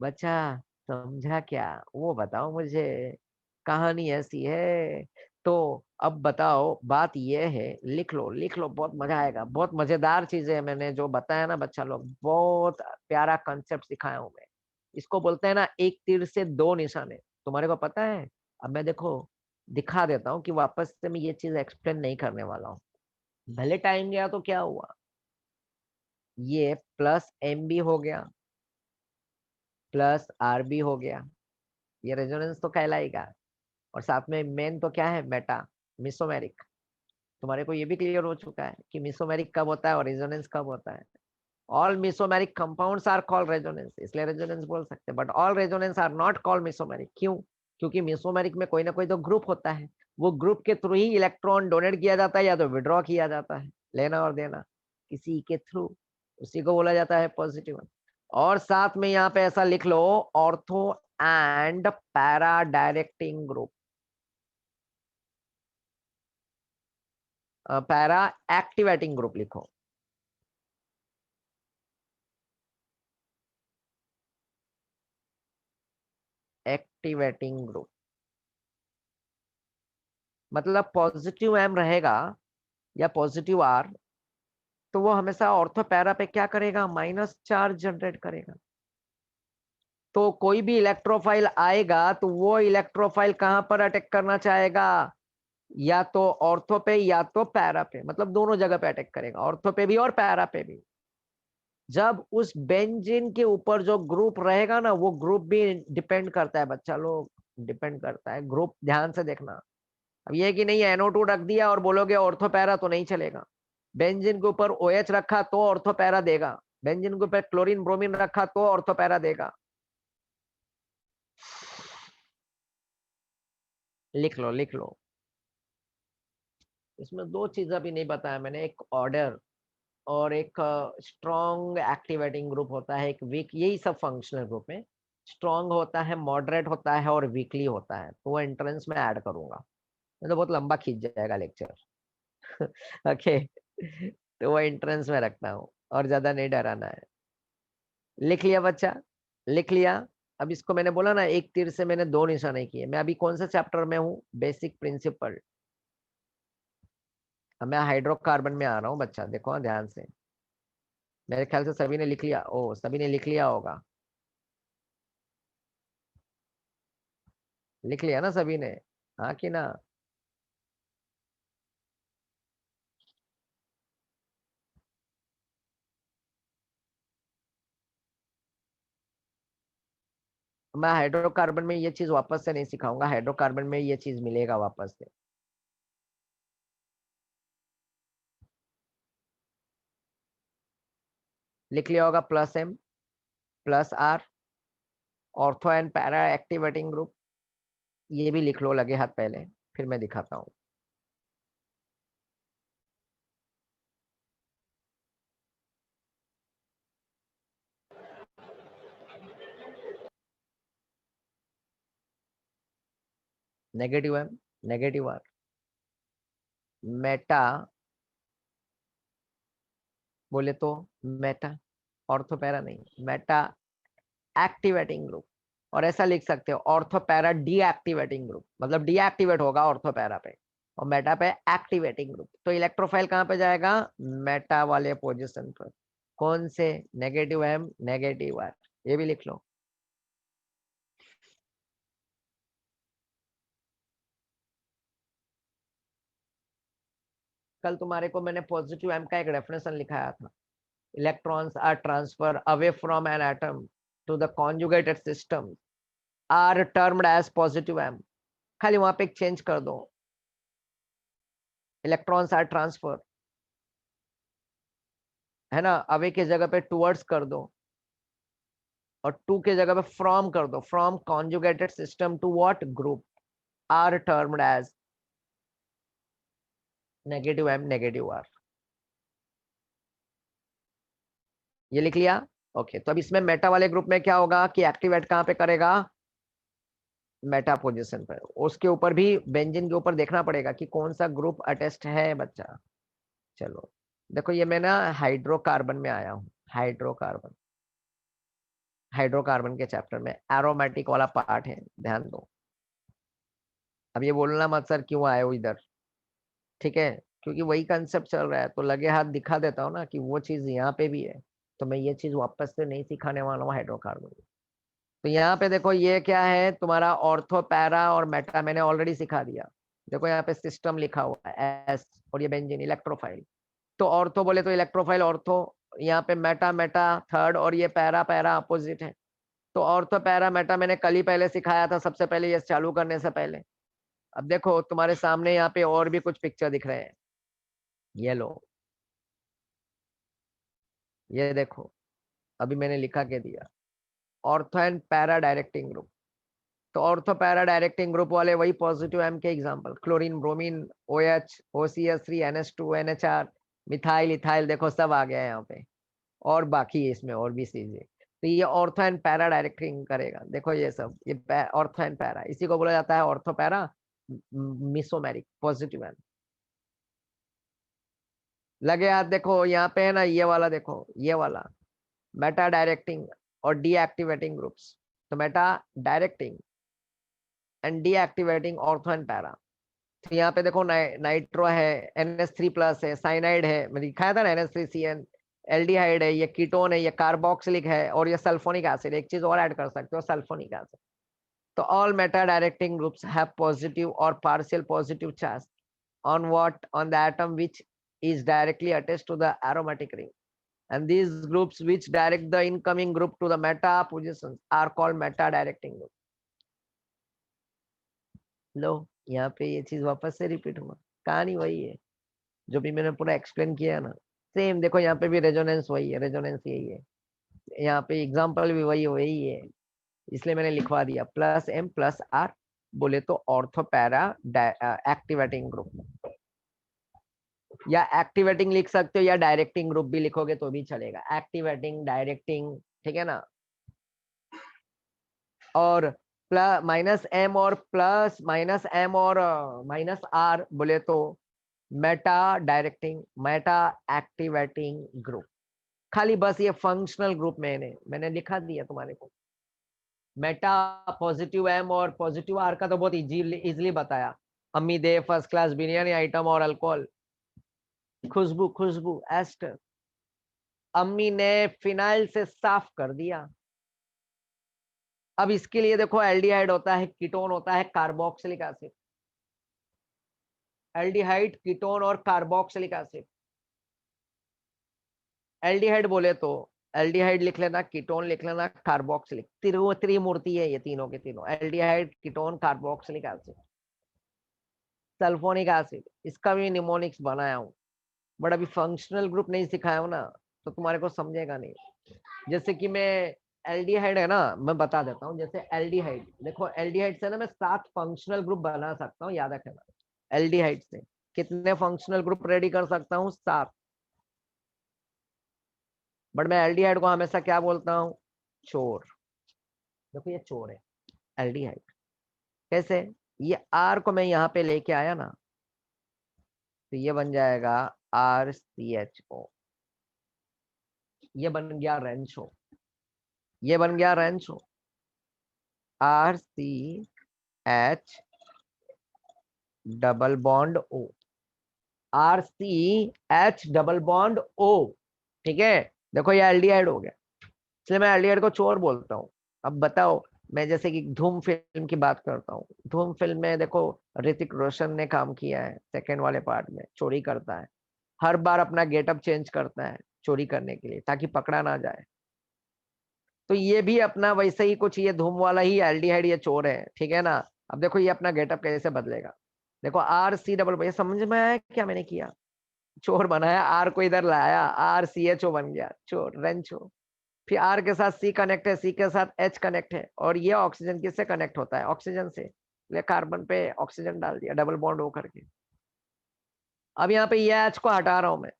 बच्चा, समझा क्या, वो बताओ मुझे, कहानी ऐसी है। तो अब बताओ बात ये है, लिख लो लिख लो, बहुत मजा आएगा, बहुत मजेदार चीजें है मैंने जो बताया ना बच्चा लोग, बहुत प्यारा कंसेप्ट सिखाया हूं मैं। इसको बोलते हैं ना एक तीर से 2 निशाने, तुम्हारे को पता है। अब मैं देखो दिखा देता हूँ कि वापस से मैं ये चीज एक्सप्लेन नहीं करने वाला हूँ, भले टाइम गया तो क्या हुआ, ये प्लस MB हो गया, प्लस RB हो गया, ये रेजोनेंस तो कहलाएगा, और साथ में मेन तो क्या है, मेटा, मिसोमेरिक। तुम्हारे को ये भी क्लियर हो चुका है कि मिसोमेरिक कब होता है और रेजोनेंस कब होता है। All mesomeric compounds are called resonance, इसलिए रेजोनेंस बोल सकते हैं, but all resonance are not called mesomeric. क्यों? क्योंकि मिसोमेरिक में कोई ना कोई तो ग्रुप होता है, वो ग्रुप के थ्रू ही इलेक्ट्रॉन डोनेट किया जाता है या तो विड्रॉ किया जाता है, लेना और देना किसी के थ्रू, उसी को बोला जाता है पॉजिटिव। और साथ में यहाँ पे ऐसा लिख लो, ortho and para directing group, para activating group लिखो। एक्टिवेटिंग ग्रुप मतलब पॉजिटिव M रहेगा या पॉजिटिव R, तो वो हमेशा ऑर्थो पैरा पे क्या करेगा, माइनस चार्ज जनरेट करेगा। तो कोई भी इलेक्ट्रोफाइल आएगा तो वो इलेक्ट्रोफाइल कहां पर अटैक करना चाहेगा, या तो ऑर्थो पे या तो पैरा पे, मतलब दोनों जगह पे अटैक करेगा, ऑर्थो पे भी और पैरा पे भी। जब उस बेंजीन के ऊपर जो ग्रुप रहेगा ना, वो ग्रुप भी डिपेंड करता है बच्चा लोग, डिपेंड करता है ग्रुप, ध्यान से देखना। अब ये कि नहीं NO2 रख दिया और बोलोगे ऑर्थो पैरा, तो नहीं चलेगा। बेंजीन के ऊपर OH रखा तो ऑर्थो पैरा देगा, बेंजीन के ऊपर क्लोरीन ब्रोमीन रखा तो ऑर्थो पैरा देगा। लिख लो लिख लो। इसमें दो चीज अभी नहीं बताया मैंने, एक ऑर्डर और एक स्ट्रॉन्ग एक्टिवेटिंग ग्रुप होता है, एक वीक, यही सब फंक्शनल ग्रुप में स्ट्रॉन्ग होता है, मॉडरेट होता है और वीकली होता है। तो वो एंट्रेंस में ऐड करूंगा, नहीं तो बहुत लंबा खींच जाएगा लेक्चर। ओके, तो वो एंट्रेंस में रखता हूँ और ज्यादा नहीं डराना है। लिख लिया बच्चा, लिख लिया। अब इसको मैंने बोला ना, एक तीर से मैंने दो निशाने किए। मैं अभी कौन से चैप्टर में हूँ? Basic principle. अब मैं हाइड्रोकार्बन में आ रहा हूँ बच्चा, देखो ध्यान से। मेरे ख्याल से सभी ने लिख लिया, ओ सभी ने लिख लिया होगा, लिख लिया ना सभी ने, हाँ कि ना? मैं हाइड्रोकार्बन में ये चीज वापस से नहीं सिखाऊंगा, हाइड्रोकार्बन में ये चीज मिलेगा वापस से। लिख लिया होगा +M +R, ortho and para activating group. ये भी लिख लो लगे हाथ पहले, फिर मैं दिखाता हूँ। -M -R, मेटा बोले तो मेटा, ऑर्थो पैरा नहीं, मेटा एक्टिवेटिंग ग्रुप। और ऐसा लिख सकते हो ऑर्थो पैरा डीएक्टिवेटिंग ग्रुप, मतलब डीएक्टिवेट होगा ऑर्थो पैरा पे और मेटा पे एक्टिवेटिंग ग्रुप। तो इलेक्ट्रोफाइल कहाँ पे जाएगा? मेटा वाले पोजीशन पर। कौन से? -M -R, ये भी लिख लो। कल तुम्हारे को मैंने पॉजिटिव M का एक डेफिनेशन लिखाया था। Electrons are transfer away from an atom to the conjugated system are termed as positive M। खाली वहां पे एक चेंज कर दो, इलेक्ट्रॉन्स आर ट्रांसफर, है ना, अवे की जगह पे टुवर्ड्स कर दो और टू के जगह पे फ्रॉम कर दो, from conjugated system to what group are termed as -M -R। ये लिख लिया? ओके, तो अब इसमें मेटा वाले ग्रुप में क्या होगा कि एक्टिवेट कहाँ पे करेगा? मेटा पोजीशन पर। उसके ऊपर भी बेंजीन के ऊपर देखना पड़ेगा कि कौन सा ग्रुप अटेस्ट है बच्चा। चलो देखो, ये मैं ना हाइड्रोकार्बन में आया हूँ, हाइड्रोकार्बन, हाइड्रोकार्बन के चैप्टर में एरोमेटिक वाला पार्ट है, ध्यान दो। अब ये बोलना मत सर क्यों आए हो इधर, ठीक है, क्योंकि वही कंसेप्ट चल रहा है तो लगे हाथ दिखा देता हूँ ना कि वो चीज यहाँ पे भी है। तो मैं ये चीज वापस से नहीं सिखाने वाला हूँ हाइड्रोकार्बन। तो यहाँ पे देखो ये क्या है तुम्हारा ऑर्थो पैरा और मेटा, मैंने ऑलरेडी सिखा दिया। देखो यहाँ पे सिस्टम लिखा हुआ है S, और ये बेंजीन इलेक्ट्रोफाइल। तो ऑर्थो बोले तो इलेक्ट्रोफाइल ऑर्थो, यहाँ पे मेटा मेटा थर्ड, और ये पैरा पैरा अपोजिट है। तो ऑर्थो पैरा मेटा मैंने कल ही पहले सिखाया था, सबसे पहले ये चालू करने से पहले। अब देखो तुम्हारे सामने यहाँ पे और भी कुछ पिक्चर दिख रहे हैं, ये लो, ये देखो, अभी मैंने लिखा के दिया ortho and para directing group. तो ऑर्थो पैरा डायरेक्टिंग ग्रुप वाले वही पॉजिटिव M के example, chlorine bromine OH OCS3 NH2 NHR methyl ethyl, देखो सब आ गया है यहाँ पे, और बाकी है इसमें और भी चीजें। तो ये ऑर्थो एंड पैरा डायरेक्टिंग करेगा, देखो ये सब, ये ऑर्थो एंड पैरा, इसी को बोला जाता है ऑर्थो पैरा मिसोमेरिक पॉजिटिव M। लगे हाथ, देखो यहाँ पे है ना, ये वाला देखो, ये वाला मेटा डायरेक्टिंग और डीएक्टिवेटिंग ग्रुप्स। तो Meta directing and deactivating ortho and para. तो यहाँ पे देखो नाइट्रो है, NH3+ है, साइनाइड है, मैं दिखाया था ना NH3CN, एल्डिहाइड है, ये कीटोन है, ये कार्बोक्सिलिक है, और ये सल्फोनिक एसिड। एक चीज और ऐड कर सकते हो, सल्फोनिक एसिड। तो all meta directing groups have positive और partial positive charge on what? On the atom which is directly attached to the aromatic ring, and these groups which direct the incoming group to the meta positions are called meta directing group. लो यहाँ पे ये चीज वापस से repeat हुआ, कहानी वही है जो भी मैंने पूरा एक्सप्लेन किया ना, सेम। देखो यहाँ पे भी रेजोनेंस वही है, रेजोनेंस यही है, यहाँ पे एग्जांपल भी वही है, इसलिए मैंने लिखवा दिया प्लस एम प्लस आर, बोले तो ऑर्थो पैरा एक्टिवेटिंग ग्रुप, या एक्टिवेटिंग लिख सकते हो या डायरेक्टिंग ग्रुप भी लिखोगे तो भी चलेगा, एक्टिवेटिंग डायरेक्टिंग, ठीक है ना। और प्लस माइनस एम और प्लस माइनस एम और माइनस आर बोले तो Meta directing, Meta activating group. खाली बस ये फंक्शनल ग्रुप मैंने लिखा दिया तुम्हारे को। मेटा पॉजिटिव एम और पॉजिटिव आर का तो बहुत इजीली बताया, अम्मी दे फर्स्ट क्लास बिरयानी आइटम और अल्कोहल, खुशबू खुशबू एस्टर, अम्मी ने फिनाइल से साफ कर दिया। अब इसके लिए देखो एल्डिहाइड होता है, कीटोन होता है, कार्बोक्सिलिक एसिड, एल्डिहाइड कीटोन और कार्बोक्सिलिक एसिड। एल्डिहाइड बोले तो एल्डिहाइड लिख लेना, कीटोन लिख लेना, कार्बोक्सिलिक, त्रिमूर्ति है ये तीनों के तीनों, aldehyde ketone carboxylic acid. Sulphonic acid, इसका भी निमोनिक्स बनाया हूं, बट अभी फंक्शनल ग्रुप नहीं सिखाया हूं ना तो तुम्हारे को समझेगा नहीं। जैसे कि मैं एल्डिहाइड है ना, मैं बता देता हूँ। जैसे एल्डिहाइड देखो, एल्डिहाइड से ना मैं 7 फंक्शनल ग्रुप बना सकता हूँ, याद रखना। एल्डिहाइड से कितने फंक्शनल ग्रुप रेडी कर सकता हूँ? 7। बट मैं एल्डिहाइड को हमेशा क्या बोलता हूँ? चोर। देखो ये चोर है एल्डिहाइड। कैसे? ये आर को मैं यहाँ पे लेके आया ना तो ये बन जाएगा RCHO, ये बन गया रेंचो, ये बन गया Rancho, RCH double bond O, RCH double bond O, ठीक है। देखो ये एल्डिहाइड हो गया, इसलिए मैं एल्डिहाइड को चोर बोलता हूँ। अब बताओ, मैं जैसे कि धूम फिल्म की बात करता हूँ, धूम फिल्म में देखो ऋतिक रोशन ने काम किया है, सेकेंड वाले पार्ट में चोरी करता है, हर बार अपना गेटअप चेंज करता है चोरी करने के लिए ताकि पकड़ा ना जाए। तो ये भी अपना वैसे ही कुछ, ये धूम वाला ही एल्डिहाइड, ये चोर है, ठीक है ना। अब देखो ये अपना गेटअप कैसे बदलेगा, देखो RC डबल, ये समझ में आया क्या मैंने किया? चोर बनाया, आर को इधर लाया, RCHO बन गया चोर, रेंचो। फिर आर के साथ सी कनेक्ट है, सी के साथ एच कनेक्ट है, और ये ऑक्सीजन किससे कनेक्ट होता है? ऑक्सीजन से, ले कार्बन पे ऑक्सीजन डाल दिया डबल बॉन्ड हो करके। अब यहाँ पे ये एच को हटा रहा हूं मैं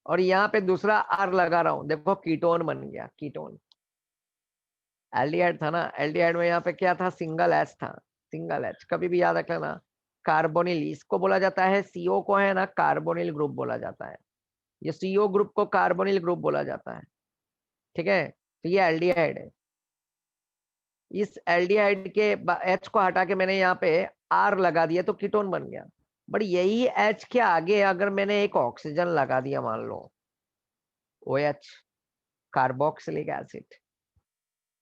और यहाँ पे दूसरा आर लगा रहा हूं, देखो कीटोन बन गया, कीटोन। एल्डिहाइड था ना, एल्डिहाइड में यहाँ पे क्या था? सिंगल एच था, सिंगल एच, कभी भी याद रख लेना। कार्बोनिल इसको बोला जाता है, CO को है ना कार्बोनिल ग्रुप बोला जाता है, ये CO ग्रुप को कार्बोनिल ग्रुप बोला जाता है, ठीक है। तो ये एल्डिहाइड है। इस एल्डिहाइड के H को हटा के मैंने यहाँ पे R लगा दिया तो कीटोन बन गया। बट यही H के आगे अगर मैंने एक ऑक्सीजन लगा दिया, मान लो OH, कार्बोक्सिलिक एसिड,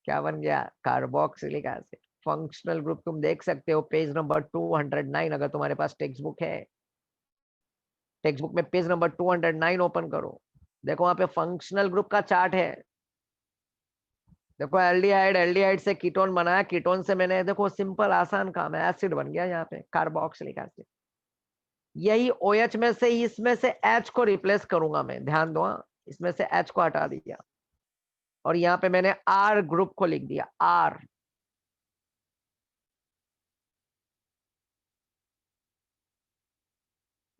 क्या बन गया? Carboxylic acid. फंक्शनल ग्रुप तुम देख सकते हो पेज नंबर 209, अगर तुम्हारे पास टेक्स्ट बुक है, टेक्स्ट बुक में पेज नंबर 209 ओपन करो, देखो वहां पे फंक्शनल ग्रुप का चार्ट है। देखो एल्डिहाइड, एल्डिहाइड से कीटोन बनाया, कीटोन से मैंने, देखो सिंपल आसान काम है, एसिड बन गया यहाँ पे कार्बोक्सिलिक एसिड। यही OH में से, इसमें से H को रिप्लेस करूंगा मैं, ध्यान दो, इसमें से H को हटा दिया और यहाँ पे मैंने R ग्रुप को लिख दिया, R।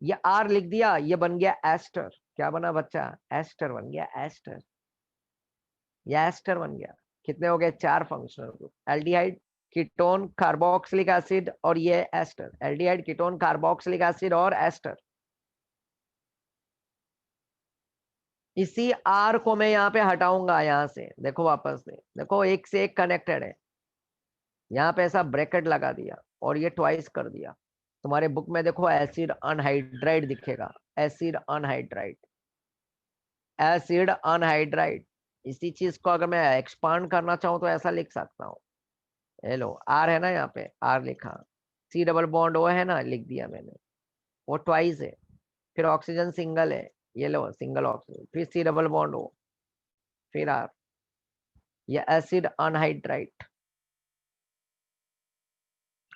ये R लिख दिया, ये बन गया एस्टर। क्या बना बच्चा? एस्टर बन गया, एस्टर। ये एस्टर बन गया। कितने हो गए? 4 functional group, aldehyde, ketone, carboxylic acid और ये ester. Aldehyde, ketone, carboxylic acid और एस्टर। इसी R को मैं यहाँ पे हटाऊंगा, यहाँ से देखो वापस से, देखो एक से एक कनेक्टेड है, यहाँ पे ऐसा ब्रैकेट लगा दिया और ये ट्वाइस कर दिया। तुम्हारे बुक में देखो एसिड अनहाइड्राइड दिखेगा, एसिड अनहाइड्राइड, एसिड अनहाइड्राइड। इसी चीज को अगर मैं एक्सपांड करना चाहूँ तो ऐसा लिख सकता हूँ, हेलो R है ना, यहाँ पे R लिखा, C डबल बॉन्ड O है ना, लिख दिया मैंने, वो ट्वाइस है, फिर ऑक्सीजन सिंगल है, ये लो सिंगल ऑक्सीजन, फिर सी डबल बॉन्ड ओ, फिर आर, ये acid anhydride,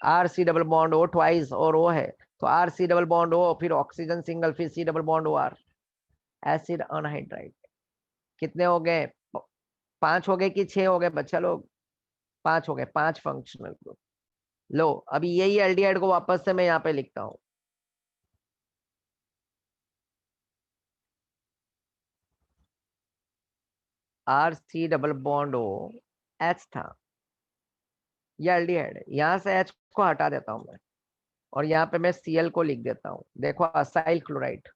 R C double bond O twice और ओ है तो R C double bond O, फिर ऑक्सीजन सिंगल, फिर C double bond O R, acid anhydride. कितने हो गए? 5 हो गए कि 6 हो गए बच्चा लोग? 5 हो गए, 5 फंक्शनल ग्रुप। लो अभी यही एल्डिहाइड को वापस से मैं यहाँ पे लिखता हूँ। R C double bond O H था, ये एल्डिहाइड है, यहाँ से एच को हटा देता हूँ मैं और यहाँ पे मैं Cl को लिख देता हूँ। देखो असाइल क्लोराइड,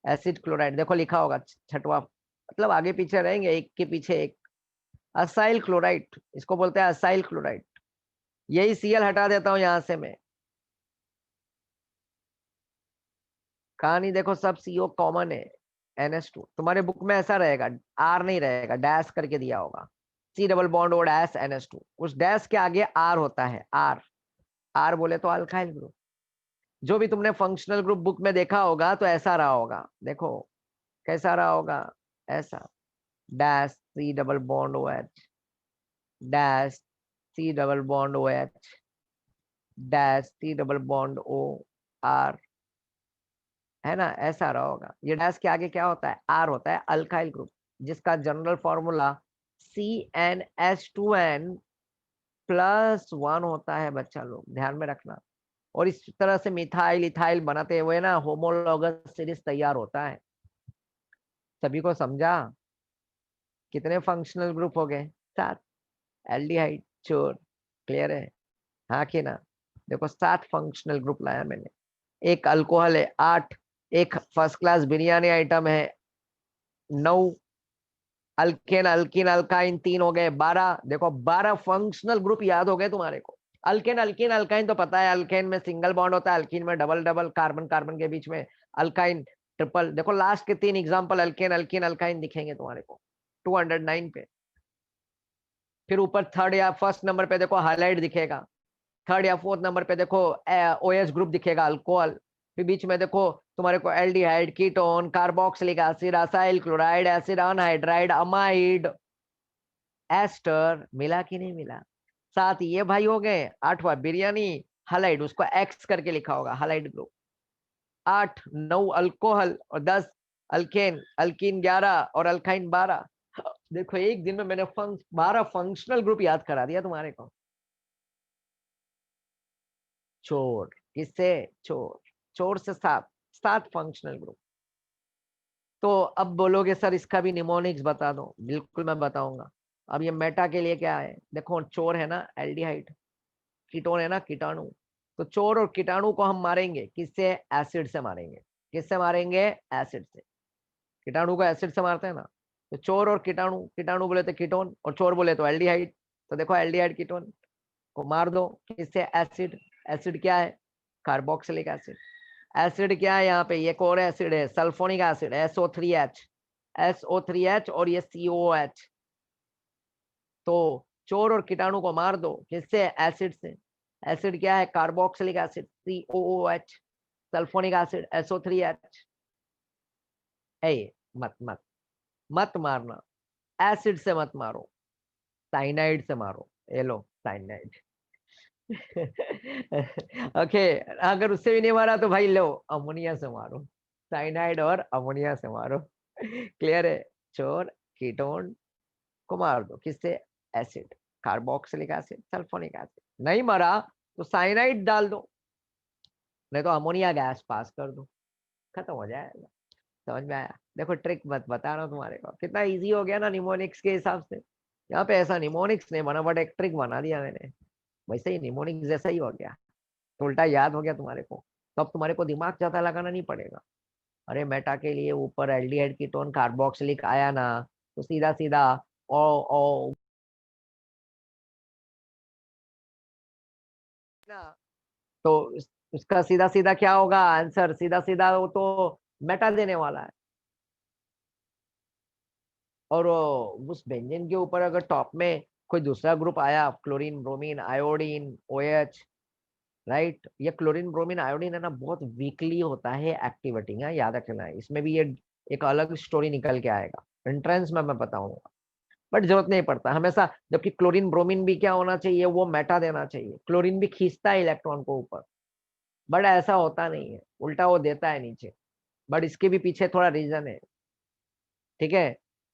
एसिड क्लोराइड, देखो लिखा होगा छठवा, मतलब आगे पीछे रहेंगे एक के पीछे एक। असाइल क्लोराइड, इसको बोलते हैं असाइल क्लोराइड। यही Cl हटा देता हूँ यहाँ से मैं। कहानी देखो सब CO कॉमन है, NH2। तुम्हारे बुक में ऐसा रहेगा, R नहीं रहेगा, डैश करके दिया होगा, C double bond O dash NH2, उस डैश के आगे R होता है, R बोले तो अल्काइल ग्रुप। जो भी तुमने फंक्शनल ग्रुप बुक में देखा होगा तो ऐसा रहा होगा, देखो कैसा रहा होगा, ऐसा dash C double bond OH, dash C double bond OH, dash C double bond OR, है ना, ऐसा रहा होगा। ये डैश के आगे क्या होता है? R होता है, अल्काइल ग्रुप, जिसका जनरल फॉर्मूला CnH2n प्लस 1 होता है बच्चा लोग, ध्यान में रखना। और इस तरह से मिथाइल इथाइल बनाते हुए ना होमोलॉगस सीरीज तैयार होता है। सभी को समझा? कितने फंक्शनल ग्रुप हो गए? 7। एल्डिहाइड चोर, क्लियर है? हाँ कि ना? देखो 7 फंक्शनल ग्रुप लाया मैंने। एक अल्कोहल है 8, एक फर्स्ट क्लास बिरयानी आइटम है 9, अल्केन अल्किन अल्काइन 3 हो गए 12। देखो 12 फंक्शनल ग्रुप याद हो गए तुम्हारे को। अल्केन अल्किन अल्काइन तो पता है, अल्केन में सिंगल बॉन्ड होता है, अल्किन में डबल डबल, कार्बन कार्बन के बीच में अल्काइन ट्रिपल। देखो लास्ट के 3 एग्जांपल अल्केन अल्किन अल्काइन दिखेंगे तुम्हारे को 209 पे। फिर ऊपर थर्ड या फर्स्ट नंबर पे देखो हाइलाइट दिखेगा, थर्ड या फोर्थ नंबर पे देखो OH ग्रुप दिखेगा, अल्कोहल। फिर बीच में देखो तुम्हारे को aldehyde, ketone, carboxylic acid, acyl chloride, acid anhydride, amide, ester. मिला कि नहीं मिला? 7 ये भाई हो गए। 8वां बिरयानी हालाइड, उसको एक्स करके लिखा होगा, हालाइड ग्रुप। 8 9 अल्कोहल और 10 अल्केन, अल्कीन 11 और अल्काइन 12। देखो एक दिन में मैंने 12 फंक्शनल ग्रुप याद करा दिया तुम्हारे को। चोर किससे? चोर, चोर से 7 फंक्शनल ग्रुप। तो अब बोलोगे सर इसका भी निमोनिक्स बता दो, बिल्कुल मैं बताऊंगा। अब ये मेटा के लिए क्या है? देखो चोर है ना एल्डिहाइड, कीटोन है ना कीटाणु, तो चोर और कीटाणु को हम मारेंगे किससे? एसिड से मारेंगे। किससे मारेंगे? एसिड से। कीटाणु को एसिड से मारते हैं ना, तो चोर और कीटाणु, कीटाणु बोले तो कीटोन और चोर बोले तो एल्डिहाइड। तो देखो एल्डिहाइड कीटोन को मार दो किससे? एसिड। एसिड क्या है? Carboxylic acid. एसिड क्या है यहाँ पे? ये एक और एसिड है सल्फोनिक एसिड, SO3H, SO3H और ये COOH। तो चोर और कीटाणु को मार दो किससे? एसिड से। एसिड क्या है? Carboxylic acid, COOH, sulphonic acid, SO3H। ए मत मत मत मारना, एसिड से मत मारो, साइनाइड से मारो। ये लो साइनाइड। ओके, अगर उससे भी नहीं मारा तो भाई लो अमोनिया से मारो, साइनाइड और अमोनिया से मारो। क्लियर है? चोर कीटोन को मार दो किससे? Acid, carboxylic acid, sulphonic acid. नहीं मरा तो साइनाइड डाल दो, नहीं तो अमोनिया गैस पास कर दो, खत्म हो जाएगा। समझ में आया? देखो ट्रिक मत बता रहा हूँ तुम्हारे को, कितना इजी हो गया ना निमोनिक्स के हिसाब से। यहाँ पे ऐसा निमोनिक्स नहीं बना, बट एक ट्रिक बना दिया मैंने, वैसे ही निमोनिक्स जैसा ही हो गया, तो उल्टा याद हो गया तुम्हारे को। तो अब तुम्हारे को दिमाग ज्यादा लगाना नहीं पड़ेगा। अरे मेटा के लिए ऊपर एल्डिहाइड कीटोन कार्बोक्सिलिक आया ना, तो सीधा सीधा ओ ना, तो उसका सीधा सीधा क्या होगा आंसर? सीधा सीधा वो तो मेटा देने वाला है। और उस बेंजीन के ऊपर अगर टॉप में कोई दूसरा ग्रुप आया, chlorine, bromine, iodine, OH, right. ये क्लोरीन ब्रोमीन आयोडीन है ना, बहुत वीकली होता है एक्टिविटी, है याद रखना है। इसमें भी ये एक अलग स्टोरी निकल के आएगा, एंट्रेंस में मैं बताऊंगा, बट जरूरत नहीं पड़ता हमेशा। जबकि क्लोरीन ब्रोमीन भी क्या होना चाहिए, वो मेटा देना चाहिए। क्लोरीन भी खींचता है इलेक्ट्रॉन को ऊपर, बट ऐसा होता नहीं है, उल्टा वो देता है नीचे। बट इसके भी पीछे थोड़ा रीजन है, ठीक है।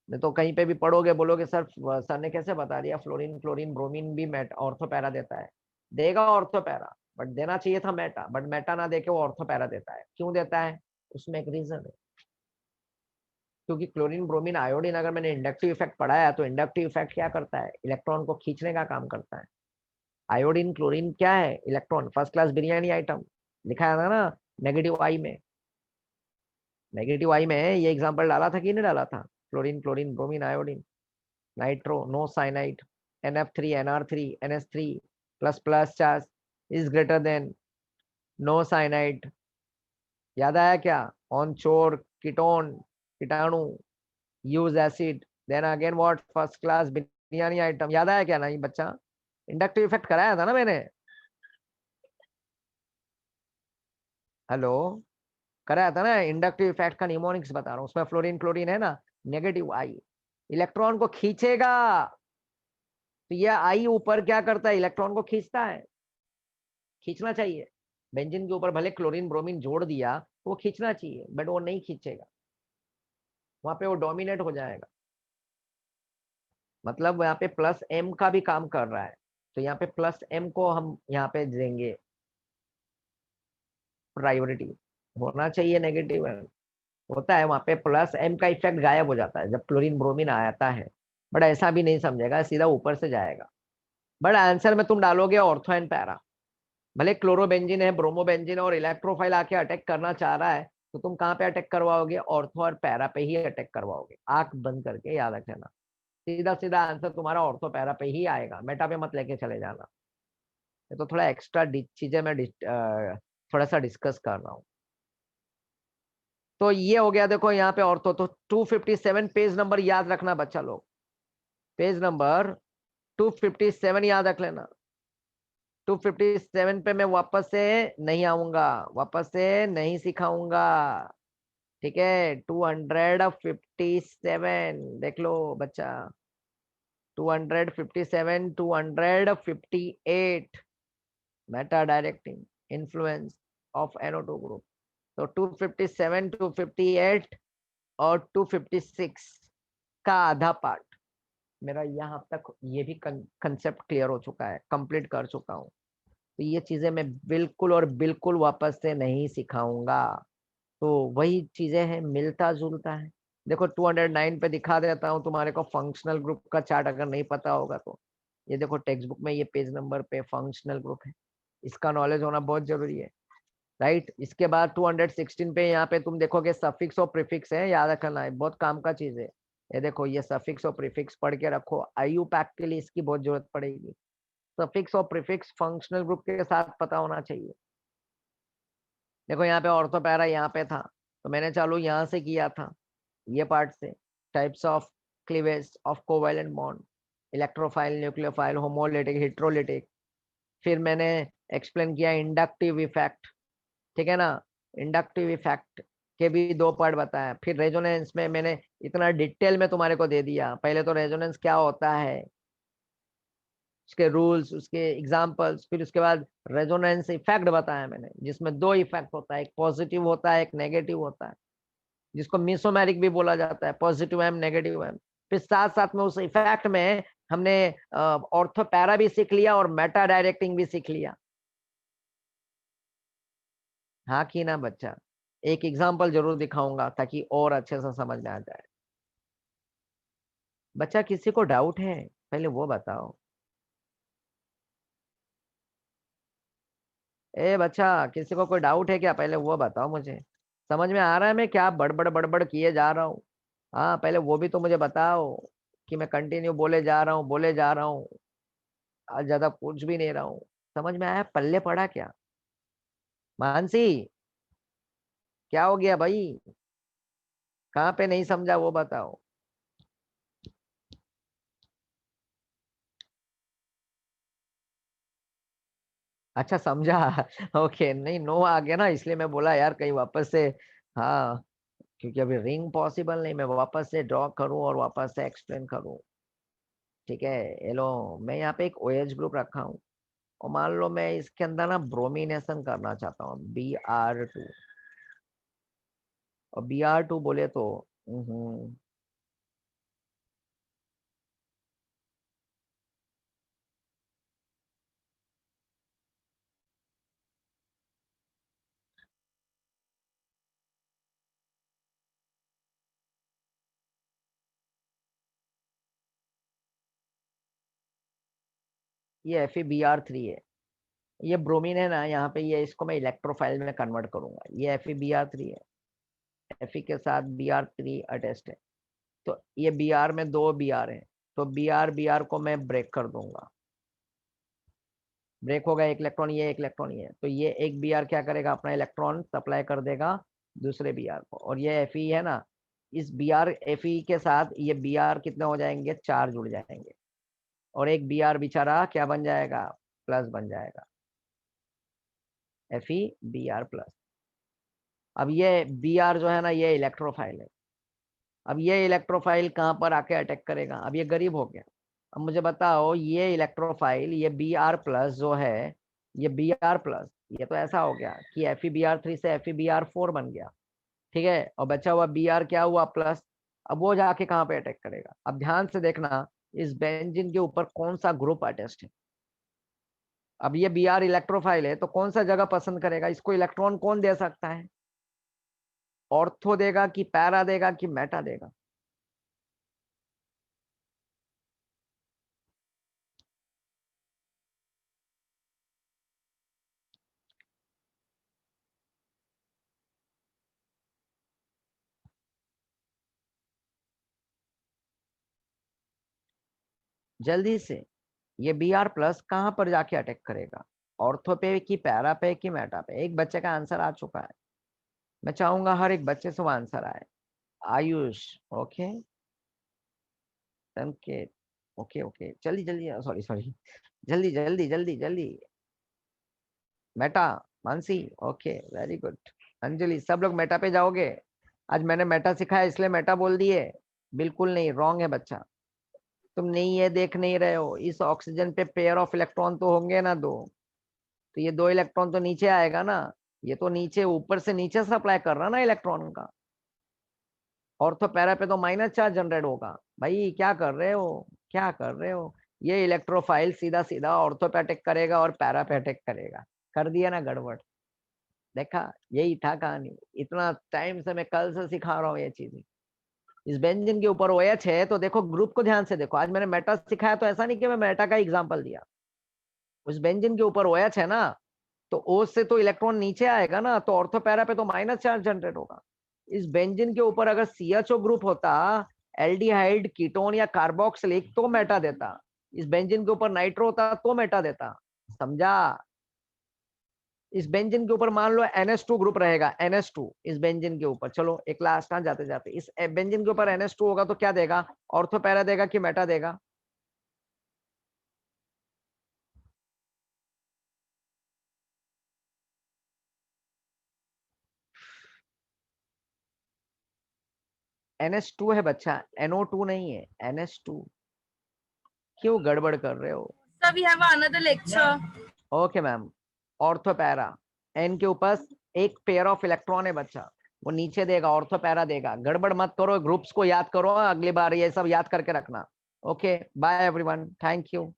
नहीं तो कहीं पे भी पढ़ोगे बोलोगे सर, सर ने कैसे बता दिया फ्लोरीन क्लोरीन ब्रोमीन भी मेट ऑर्थो पैरा देता है। देगा ऑर्थो पैरा, बट देना चाहिए था मेटा, बट मेटा ना देके वो ऑर्थो पैरा देता है। क्यों देता है, उसमें एक रीजन है। क्योंकि क्लोरीन ब्रोमीन आयोडीन अगर मैंने इंडक्टिव इफेक्ट पढ़ाया, तो इंडक्टिव इफेक्ट क्या करता है, इलेक्ट्रॉन को खींचने का काम करता है। आयोडीन क्लोरीन क्या है, electron, first class biryani item, लिखा था ना नेगेटिव आई में। नेगेटिव आई में ये एग्जांपल डाला था कि नहीं डाला था, chlorine chlorine bromine iodine, nitro no cyanide, NF3 NR3 NS3 plus plus charge is greater than no cyanide. याद आया क्या, ऑन चोर कीटोन कीटाणु use acid, then again what, first class biryani item. याद आया क्या, नहीं बच्चा, इंडक्टिव इफेक्ट कराया था ना मैंने, हेलो, कराया था ना। इंडक्टिव इफेक्ट का निमोनिक्स बता रहा हूँ, उसमें फ्लोरीन क्लोरीन है ना, नेगेटिव आई, इलेक्ट्रॉन को खींचेगा। तो ये आई ऊपर क्या करता है, इलेक्ट्रॉन को खींचता है, खींचना चाहिए। बेंजीन के ऊपर भले क्लोरीन ब्रोमीन जोड़ दिया, तो वो खींचना चाहिए, बट वो नहीं खींचेगा, वहां पे वो डोमिनेट हो जाएगा। मतलब यहाँ पे प्लस एम का भी काम कर रहा है, तो यहाँ पे प्लस एम को हम यहाँ पे देंगे प्रायोरिटी। होना चाहिए नेगेटिव है, होता है वहां पे प्लस एम का इफेक्ट गायब हो जाता है जब क्लोरीन ब्रोमीन आता है। बट ऐसा भी नहीं समझेगा, सीधा ऊपर से जाएगा। बट आंसर में तुम डालोगे ऑर्थो एंड पैरा। भले क्लोरोबेंजीन है, ब्रोमोबेंजीन और इलेक्ट्रोफाइल आके अटैक करना चाह रहा है, तो तुम कहाँ पे अटैक करवाओगे, ऑर्थो और पैरा पे ही अटैक करवाओगे। आंख बंद करके याद रखना, सीधा सीधा आंसर तुम्हारा ऑर्थो पैरा पे ही आएगा, मेटा पे मत लेके चले जाना। ये तो थोड़ा एक्स्ट्रा चीजें मैं थोड़ा सा डिस्कस कर रहा हूँ। तो ये हो गया, देखो यहाँ पे ऑर्थो। तो 257 पेज नंबर याद रखना बच्चा लोग, पेज नंबर 257 याद रख लेना। 257 पे मैं वापस से नहीं आऊंगा, वापस से नहीं सिखाऊंगा, ठीक है। 257 देख लो बच्चा, 257 258 Meta directing influence of NO2 group. तो 257 258 और 256 का आधा पार्ट मेरा यहाँ तक, ये भी कंसेप्ट क्लियर हो चुका है, कंप्लीट कर चुका हूँ। तो ये चीजें मैं बिल्कुल और बिल्कुल वापस से नहीं सिखाऊंगा। तो वही चीजें हैं, मिलता जुलता है। देखो 209 पे दिखा देता हूँ तुम्हारे को, फंक्शनल ग्रुप का चार्ट अगर नहीं पता होगा तो। ये देखो टेक्स्ट बुक में ये पेज नंबर पे फंक्शनल ग्रुप है, इसका नॉलेज होना बहुत जरूरी है, राइट। इसके बाद 216 पे यहाँ पे तुम देखोगे सफिक्स और प्रीफिक्स है, याद रखना है, बहुत काम का चीज है। ये देखो ये सफिक्स और प्रीफिक्स पढ़ के रखो, IU पैक के लिए इसकी बहुत जरूरत पड़ेगी। सफिक्स और प्रीफिक्स फंक्शनल ग्रुप के साथ पता होना चाहिए। देखो यहाँ पे ऑर्थो पैरा यहाँ पे था, तो मैंने चालू यहाँ से किया था, ये पार्ट से। Types of cleavage of covalent bond, electrophile nucleophile homolytic heterolytic. फिर मैंने एक्सप्लेन किया इंडक्टिव इफेक्ट, ठीक है ना, इंडक्टिव इफेक्ट के भी 2 पार्ट बताया। फिर रेजोनेंस में मैंने इतना डिटेल में तुम्हारे को दे दिया, पहले तो रेजोनेंस क्या होता है, उसके रूल्स, उसके एग्जांपल्स, फिर उसके बाद रेजोनेंस इफेक्ट बताया मैंने, जिसमें 2 इफेक्ट होता है, एक पॉजिटिव होता है, एक नेगेटिव होता है, जिसको मिसोमेरिक भी बोला जाता है, पॉजिटिव एम नेगेटिव एम। फिर साथ साथ में उस इफेक्ट में हमने ऑर्थो पैरा भी सीख लिया और मेटा डायरेक्टिंग भी सीख लिया। हाँ कि ना बच्चा, एक एग्जांपल जरूर दिखाऊंगा ताकि और अच्छे से समझ में आ जाए। बच्चा किसी को डाउट है, पहले वो बताओ। ए बच्चा, किसी को कोई डाउट है क्या, पहले वो बताओ मुझे। समझ में आ रहा है मैं क्या बड़बड़ बड़बड़ किए जा रहा हूँ, हाँ पहले वो भी तो मुझे बताओ कि मैं कंटिन्यू बोले जा रहा हूँ बोले जा रहा हूँ, आज ज्यादा पूछ भी नहीं रहा हूँ। समझ में आया, पल्ले पड़ा क्या। मानसी, क्या हो गया भाई, कहाँ पे नहीं समझा वो बताओ। अच्छा समझा। ओके, नहीं नो आ गया ना, इसलिए मैं बोला यार कहीं वापस से। हाँ, क्योंकि अभी रिंग पॉसिबल नहीं, मैं वापस से ड्रॉ करूं और वापस से एक्सप्लेन करूं। ठीक है, ये लो, मैं यहाँ पे एक OH ग्रुप रखा हूँ, और मान लो मैं इसके अंदर ना ब्रोमिनेशन करना चाहता हूँ, Br2। और Br2 बोले तो ये FeBr3 है, ये ब्रोमीन है ना यहाँ पे, ये इसको मैं इलेक्ट्रोफाइल में कन्वर्ट करूंगा। ये FeBr3 है, Fe के साथ Br3 अटैच्ड है, तो ये Br में 2 Br है, तो Br को मैं ब्रेक कर दूंगा। ब्रेक होगा, एक इलेक्ट्रॉन ये, एक इलेक्ट्रॉन ये, तो ये एक Br क्या करेगा, अपना इलेक्ट्रॉन सप्लाई कर देगा दूसरे Br को। और ये Fe है ना, इस Br Fe के साथ ये Br कितने हो जाएंगे, 4 जुड़ जाएंगे, और एक Br बेचारा क्या बन जाएगा, प्लस बन जाएगा, FeBr प्लस। अब ये Br जो है ना, ये इलेक्ट्रोफाइल है। अब ये इलेक्ट्रोफाइल कहाँ पर आके अटैक करेगा, अब ये गरीब हो गया। अब मुझे बताओ, ये इलेक्ट्रोफाइल, ये Br प्लस जो है, ये Br प्लस, ये तो ऐसा हो गया कि FeBr3 से FeBr4 बन गया। ठीक है, और बचा हुआ Br क्या हुआ, प्लस। अब वो जाके कहाँ पे अटैक करेगा, अब ध्यान से देखना, इस बेंजीन के ऊपर कौन सा ग्रुप अटैच्ड है। अब ये Br इलेक्ट्रोफाइल है, तो कौन सा जगह पसंद करेगा, इसको इलेक्ट्रॉन कौन दे सकता है, ऑर्थो देगा कि पैरा देगा कि मेटा देगा। जल्दी से, ये Br प्लस कहां पर जाके अटैक करेगा, ऑर्थो पे कि पैरा पे कि मेटा पे। एक बच्चे का आंसर आ चुका है, मैं चाहूंगा हर एक बच्चे से वो आंसर आए। आयुष, ओके, संकेत, ओके ओके, जल्दी जल्दी, सॉरी सॉरी, जल्दी जल्दी जल्दी जल्दी। Meta, Mansi, okay very good. Anjali, सब लोग मेटा पे जाओगे। आज मैंने मेटा सिखाया इसलिए मेटा बोल दिए, बिल्कुल नहीं, रॉन्ग है बच्चा। तुम नहीं ये देख नहीं रहे हो, इस ऑक्सीजन पे पेयर ऑफ इलेक्ट्रॉन तो होंगे ना 2, तो ये 2 इलेक्ट्रॉन तो नीचे आएगा ना, ये तो नीचे, ऊपर से नीचे सप्लाई कर रहा ना इलेक्ट्रॉन का। ऑर्थो पैरा पे तो माइनस चार्ज जनरेट होगा। भाई क्या कर रहे हो, क्या कर रहे हो, ये इलेक्ट्रोफाइल सीधा सीधा ऑर्थो पे अटैक करेगा और पैरा पे अटैक करेगा। कर दिया ना गड़बड़, देखा, यही था कहानी। इतना टाइम से मैं कल से सिखा रहा हूँ ये चीजें। इस बेंजीन के ऊपर OH है, तो देखो ग्रुप को ध्यान से देखो। आज मैंने मेटा सिखाया तो ऐसा नहीं कि मैं मेटा का एग्जांपल दिया, उस बेंजीन के ऊपर OH है ना, तो O से तो इलेक्ट्रॉन नीचे आएगा ना, तो ऑर्थो पैरा पे तो माइनस चार्ज जनरेट होगा। इस बेंजीन के ऊपर अगर CHO ग्रुप होता, एल्डिहाइड, कीटोन या कार्बोक्सिलिक, तो मेटा देता। इस बेंजीन के ऊपर नाइट्रो होता तो मेटा देता, समझा। इस बेंजीन के ऊपर मान लो NH2 ग्रुप रहेगा, NH2 इस बेंजीन के ऊपर। चलो एक लास्ट ना जाते जाते, इस बेंजीन के ऊपर NH2 होगा तो क्या देगा, ऑर्थो पैरा देगा कि मेटा देगा। NH2 है बच्चा, NO2 नहीं है, NH2। क्यों गड़बड़ कर रहे हो। Sir, we have another lecture. Okay ma'am, ortho para, N के ऊपर एक पेयर ऑफ इलेक्ट्रॉन है बच्चा, वो नीचे देगा, ऑर्थो पैरा देगा। गड़बड़ मत करो, ग्रुप्स को याद करो, अगली बार ये सब याद करके रखना। Okay, bye everyone, thank you.